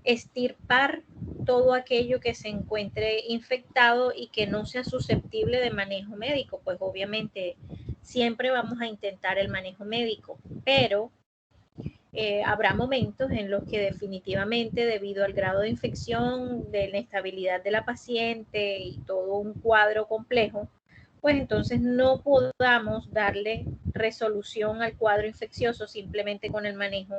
extirpar todo aquello que se encuentre infectado y que no sea susceptible de manejo médico. Pues obviamente siempre vamos a intentar el manejo médico, pero habrá momentos en los que definitivamente, debido al grado de infección, de la inestabilidad de la paciente y todo un cuadro complejo, pues entonces no podamos darle resolución al cuadro infeccioso simplemente con el manejo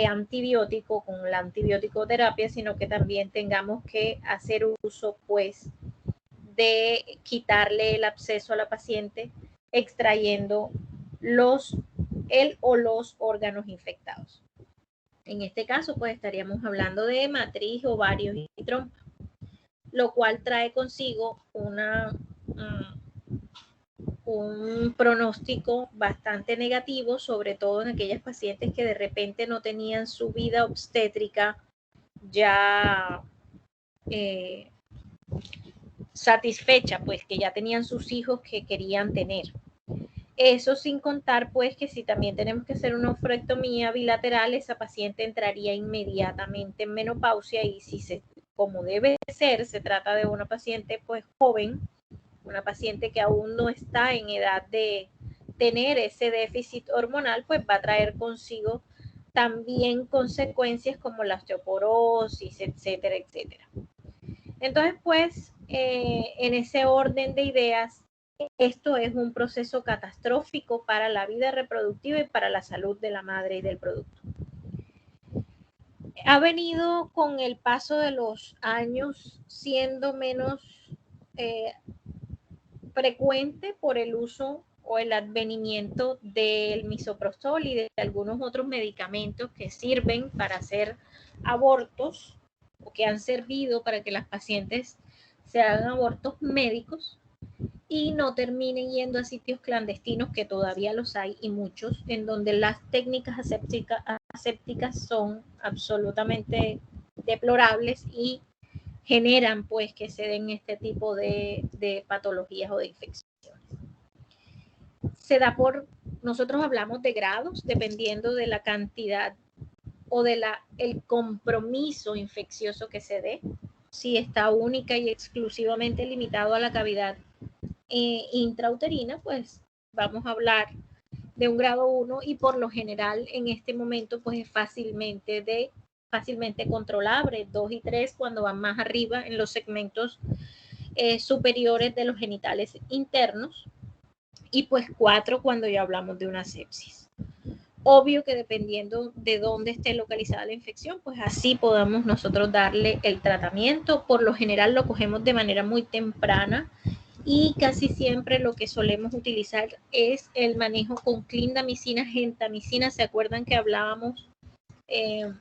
antibiótico, con la antibiótico-terapia, sino que también tengamos que hacer uso, pues, de quitarle el absceso a la paciente, extrayendo el o los órganos infectados. En este caso, pues, estaríamos hablando de matriz, ovarios y trompa, lo cual trae consigo un pronóstico bastante negativo, sobre todo en aquellas pacientes que de repente no tenían su vida obstétrica ya satisfecha, pues que ya tenían sus hijos que querían tener. Eso sin contar, pues, que si también tenemos que hacer una oforectomía bilateral, esa paciente entraría inmediatamente en menopausia y como debe ser, se trata de una paciente, pues, joven, una paciente que aún no está en edad de tener ese déficit hormonal, pues va a traer consigo también consecuencias como la osteoporosis, etcétera, etcétera. Entonces, pues, en ese orden de ideas, esto es un proceso catastrófico para la vida reproductiva y para la salud de la madre y del producto. Ha venido con el paso de los años siendo menos frecuente por el uso o el advenimiento del misoprostol y de algunos otros medicamentos que sirven para hacer abortos o que han servido para que las pacientes se hagan abortos médicos y no terminen yendo a sitios clandestinos, que todavía los hay y muchos, en donde las técnicas asépticas son absolutamente deplorables y generan, pues, que se den este tipo de patologías o de infecciones. Se da nosotros hablamos de grados, dependiendo de la cantidad o el compromiso infeccioso que se dé. Si está única y exclusivamente limitado a la cavidad intrauterina, pues vamos a hablar de un grado 1 y por lo general en este momento pues es fácilmente controlable, 2 y 3 cuando van más arriba en los segmentos superiores de los genitales internos. y pues 4 cuando ya hablamos de una sepsis. Obvio que dependiendo de dónde esté localizada la infección, pues así podamos nosotros darle el tratamiento. Por lo general lo cogemos de manera muy temprana y casi siempre lo que solemos utilizar es el manejo con clindamicina, gentamicina. ¿Se acuerdan que hablábamos en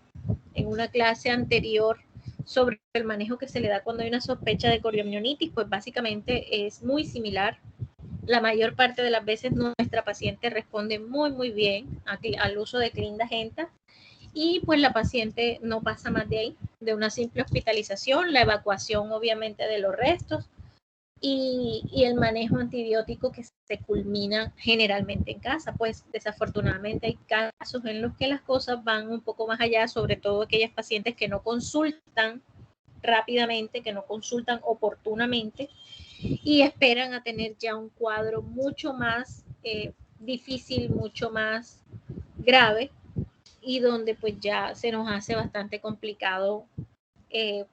una clase anterior sobre el manejo que se le da cuando hay una sospecha de coriomionitis? Pues básicamente es muy similar. La mayor parte de las veces nuestra paciente responde muy, muy bien al uso de clindagenta y pues la paciente no pasa más de ahí, de una simple hospitalización, la evacuación obviamente de los restos y el manejo antibiótico que se culmina generalmente en casa. Pues desafortunadamente hay casos en los que las cosas van un poco más allá, sobre todo aquellas pacientes que no consultan rápidamente, que no consultan oportunamente y esperan a tener ya un cuadro mucho más difícil, mucho más grave y donde pues ya se nos hace bastante complicado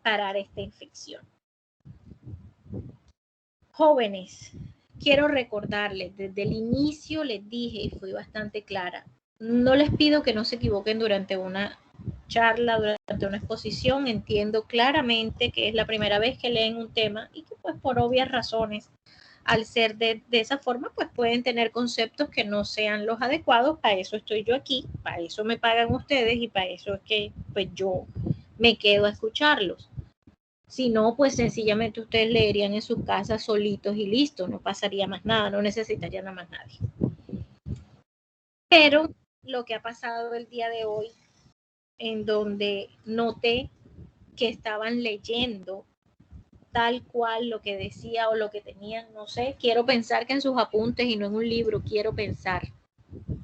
parar esta infección. Jóvenes, quiero recordarles, desde el inicio les dije y fui bastante clara, no les pido que no se equivoquen durante una charla, durante una exposición. Entiendo claramente que es la primera vez que leen un tema y que pues por obvias razones, al ser de esa forma, pues pueden tener conceptos que no sean los adecuados. Para eso estoy yo aquí, para eso me pagan ustedes y para eso es que pues yo me quedo a escucharlos. Si no, pues sencillamente ustedes leerían en sus casas solitos y listo, no pasaría más nada, no necesitarían a más nadie. Pero lo que ha pasado el día de hoy, en donde noté que estaban leyendo tal cual lo que decía o lo que tenían, no sé, quiero pensar que en sus apuntes y no en un libro, quiero pensar,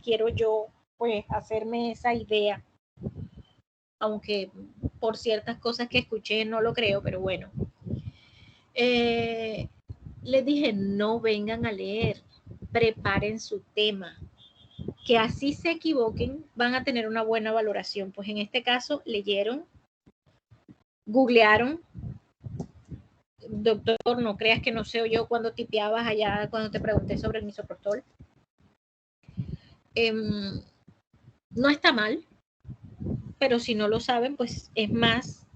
quiero yo pues hacerme esa idea, aunque por ciertas cosas que escuché no lo creo, pero bueno. Les dije, no vengan a leer, preparen su tema, que así se equivoquen, van a tener una buena valoración. Pues en este caso leyeron, googlearon. Doctor, no creas que no sé yo cuando tipeabas allá, cuando te pregunté sobre el misoprostol. No está mal, pero si no lo saben, pues es más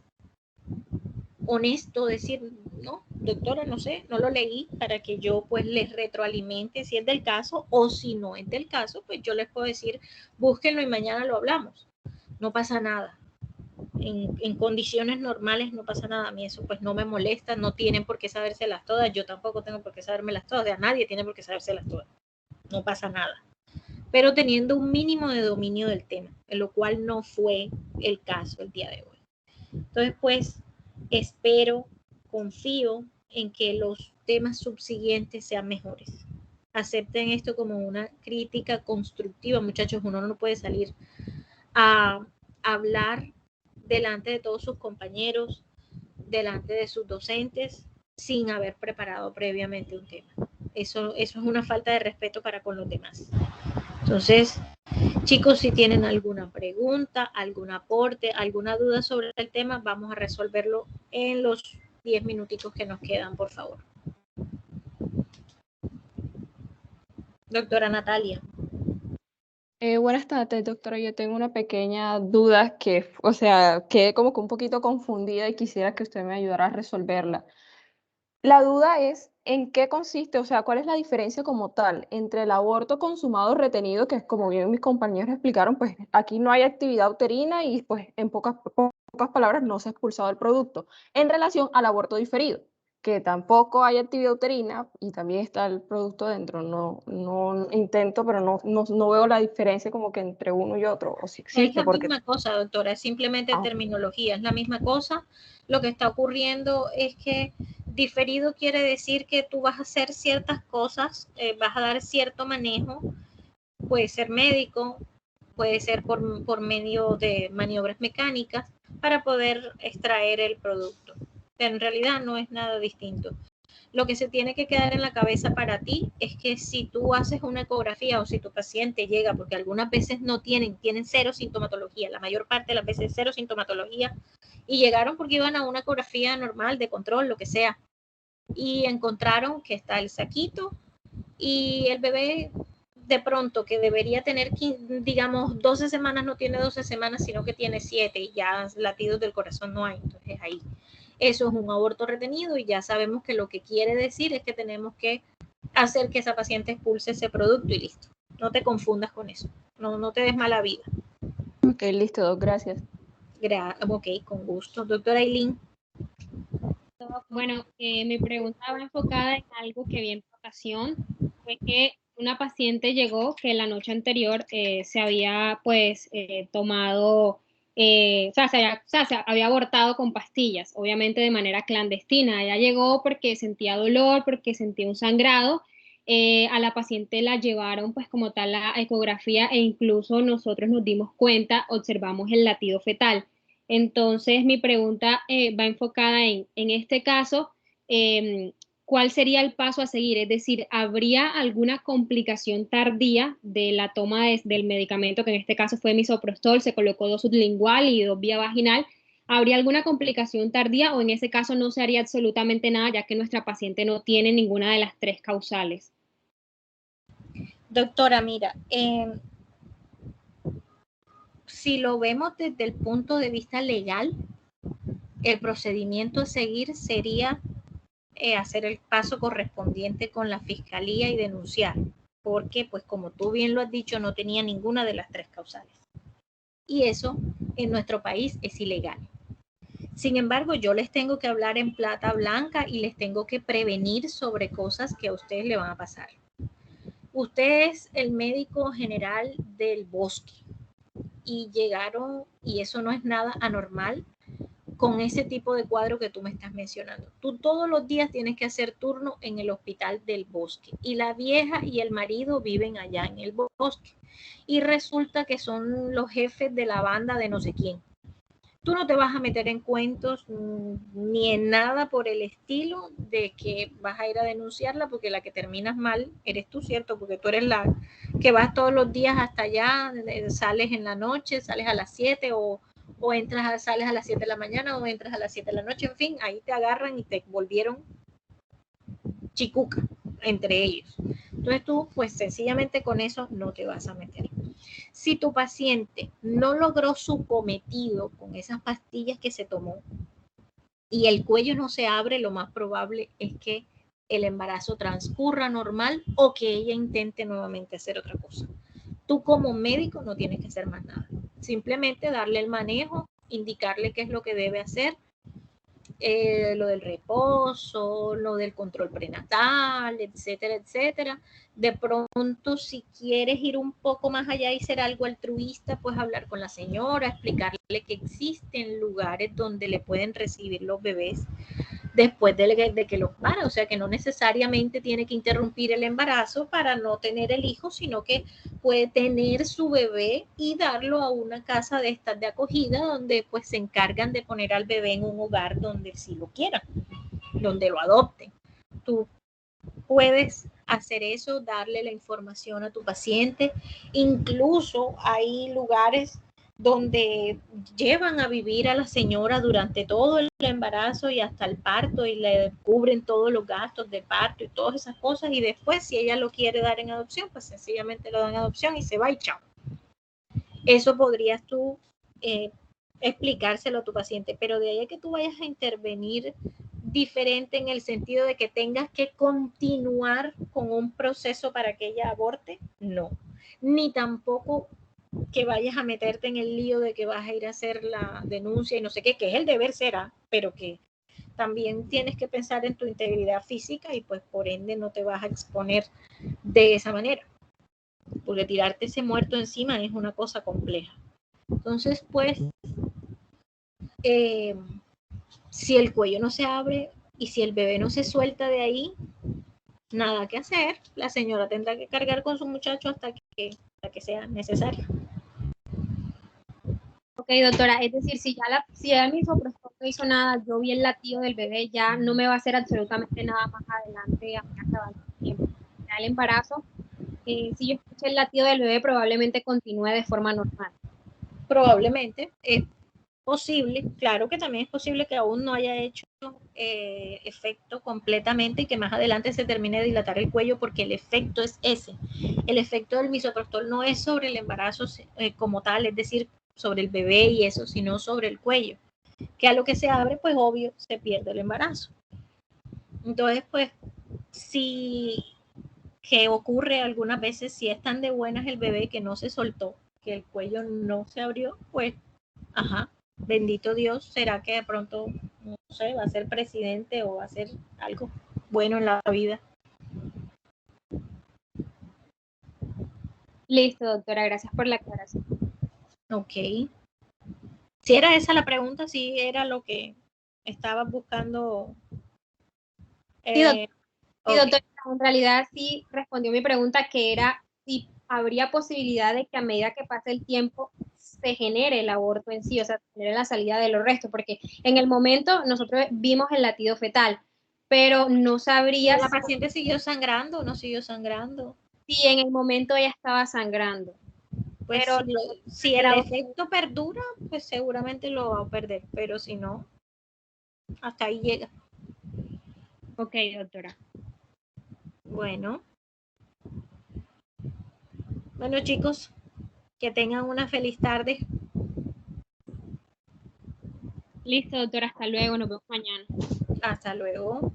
honesto decir, no, doctora, no sé, no lo leí, para que yo pues les retroalimente si es del caso, o si no es del caso, pues yo les puedo decir, búsquenlo y mañana lo hablamos. No pasa nada. En condiciones normales no pasa nada. A mí eso pues no me molesta, no tienen por qué sabérselas todas, yo tampoco tengo por qué sabérmelas todas, o sea, nadie tiene por qué sabérselas todas, no pasa nada, pero teniendo un mínimo de dominio del tema, en lo cual no fue el caso el día de hoy. Entonces pues espero, confío en que los temas subsiguientes sean mejores. Acepten esto como una crítica constructiva, muchachos. Uno no puede salir a hablar delante de todos sus compañeros, delante de sus docentes, sin haber preparado previamente un tema. Eso es una falta de respeto para con los demás. Entonces, chicos, si tienen alguna pregunta, algún aporte, alguna duda sobre el tema, vamos a resolverlo en los 10 minutitos que nos quedan, por favor. Doctora Natalia. Buenas tardes, doctora. Yo tengo una pequeña duda que, o sea, quedé como que un poquito confundida y quisiera que usted me ayudara a resolverla. La duda es en qué consiste, o sea, cuál es la diferencia como tal entre el aborto consumado o retenido, que es como bien mis compañeros explicaron, pues aquí no hay actividad uterina y pues en pocas palabras no se ha expulsado el producto, en relación al aborto diferido, que tampoco hay actividad uterina y también está el producto dentro. No intento, pero no veo la diferencia como que entre uno y otro, o si existe. Es la misma cosa, doctora, es simplemente terminología, es la misma cosa. Lo que está ocurriendo es que diferido quiere decir que tú vas a hacer ciertas cosas, vas a dar cierto manejo, puede ser médico, puede ser por medio de maniobras mecánicas para poder extraer el producto. Pero en realidad no es nada distinto. Lo que se tiene que quedar en la cabeza para ti es que si tú haces una ecografía o si tu paciente llega, porque algunas veces no tienen cero sintomatología, la mayor parte de las veces cero sintomatología, y llegaron porque iban a una ecografía normal de control, lo que sea, y encontraron que está el saquito y el bebé de pronto que debería tener, digamos, 12 semanas, no tiene 12 semanas, sino que tiene 7 y ya latidos del corazón no hay. Entonces ahí, eso es un aborto retenido y ya sabemos que lo que quiere decir es que tenemos que hacer que esa paciente expulse ese producto y listo. No te confundas con eso. No te des mala vida. Ok, listo, Doc, gracias. Ok, con gusto. Doctora Aileen. Bueno, mi pregunta va enfocada en algo que vi en ocasión, fue que una paciente llegó que la noche anterior se había pues tomado, se había abortado con pastillas, obviamente de manera clandestina. Ella llegó porque sentía dolor, porque sentía un sangrado. A la paciente la llevaron pues como tal la ecografía e incluso nosotros nos dimos cuenta, observamos el latido fetal. Entonces, mi pregunta va enfocada en este caso, ¿cuál sería el paso a seguir? Es decir, ¿habría alguna complicación tardía de la toma del medicamento, que en este caso fue misoprostol, se colocó 2 sublingual y 2 vía vaginal? ¿Habría alguna complicación tardía o en ese caso no se haría absolutamente nada, ya que nuestra paciente no tiene ninguna de las 3 causales? Doctora, mira, si lo vemos desde el punto de vista legal, el procedimiento a seguir sería hacer el paso correspondiente con la fiscalía y denunciar, porque pues como tú bien lo has dicho, no tenía ninguna de las 3 causales. Y eso en nuestro país es ilegal. Sin embargo, yo les tengo que hablar en plata blanca y les tengo que prevenir sobre cosas que a ustedes le van a pasar. Usted es el médico general del Bosque y llegaron, y eso no es nada anormal, con ese tipo de cuadro que tú me estás mencionando. Tú todos los días tienes que hacer turno en el hospital del Bosque y la vieja y el marido viven allá en el Bosque y resulta que son los jefes de la banda de no sé quién. Tú no te vas a meter en cuentos ni en nada por el estilo de que vas a ir a denunciarla porque la que terminas mal eres tú, ¿cierto? Porque tú eres la que vas todos los días hasta allá, sales en la noche, sales a las 7 o sales a las 7 de la mañana o entras a las 7 de la noche, en fin, ahí te agarran y te volvieron chicuca entre ellos. Entonces tú, pues sencillamente con eso no te vas a meter. Si tu paciente no logró su cometido con esas pastillas que se tomó y el cuello no se abre, lo más probable es que el embarazo transcurra normal o que ella intente nuevamente hacer otra cosa. Tú como médico no tienes que hacer más nada. Simplemente darle el manejo, indicarle qué es lo que debe hacer, lo del reposo, lo del control prenatal, etcétera, etcétera. De pronto, si quieres ir un poco más allá y ser algo altruista, pues hablar con la señora, explicarle que existen lugares donde le pueden recibir los bebés después de que los para, o sea que no necesariamente tiene que interrumpir el embarazo para no tener el hijo, sino que puede tener su bebé y darlo a una casa de estas de acogida donde pues se encargan de poner al bebé en un hogar donde sí lo quieran, donde lo adopten. Tú puedes hacer eso, darle la información a tu paciente, incluso hay lugares donde llevan a vivir a la señora durante todo el embarazo y hasta el parto y le cubren todos los gastos de parto y todas esas cosas y después si ella lo quiere dar en adopción, pues sencillamente lo dan en adopción y se va y chao. Eso podrías tú explicárselo a tu paciente, pero de ahí a que tú vayas a intervenir diferente en el sentido de que tengas que continuar con un proceso para que ella aborte, no. Ni tampoco que vayas a meterte en el lío de que vas a ir a hacer la denuncia y no sé qué, que es el deber será, pero que también tienes que pensar en tu integridad física y pues por ende no te vas a exponer de esa manera, porque tirarte ese muerto encima es una cosa compleja. Entonces, pues, si el cuello no se abre y si el bebé no se suelta de ahí, nada que hacer, la señora tendrá que cargar con su muchacho hasta que sea necesario. Ok, doctora, es decir, si ya el misoprostol no hizo nada, yo vi el latido del bebé, ya no me va a hacer absolutamente nada más adelante a acabar el tiempo. Ya el embarazo, si yo escuché el latido del bebé, probablemente continúe de forma normal. Probablemente, posible, claro que también es posible que aún no haya hecho efecto completamente y que más adelante se termine de dilatar el cuello, porque el efecto es ese. El efecto del misoprostol no es sobre el embarazo como tal, es decir, sobre el bebé y eso, sino sobre el cuello, que a lo que se abre, pues obvio, se pierde el embarazo. Entonces, pues, si que ocurre algunas veces, si es tan de buenas el bebé que no se soltó, que el cuello no se abrió, pues, ajá, bendito Dios, será que de pronto, no sé, va a ser presidente o va a ser algo bueno en la vida. Listo, doctora, gracias por la aclaración. Ok. Si era esa la pregunta, si era lo que estabas buscando. Sí, Okay. doctora, en realidad sí respondió mi pregunta, que era si habría posibilidad de que a medida que pase el tiempo se genere el aborto en sí, o sea, se genere la salida de los restos, porque en el momento nosotros vimos el latido fetal, pero no sabría La paciente siguió sangrando o no siguió sangrando. si en el momento ella estaba sangrando. Pues pero si el efecto perdura, pues seguramente lo va a perder, pero si no, hasta ahí llega. Ok, doctora. Bueno, chicos, que tengan una feliz tarde. Listo, doctora, hasta luego, nos vemos mañana. Hasta luego.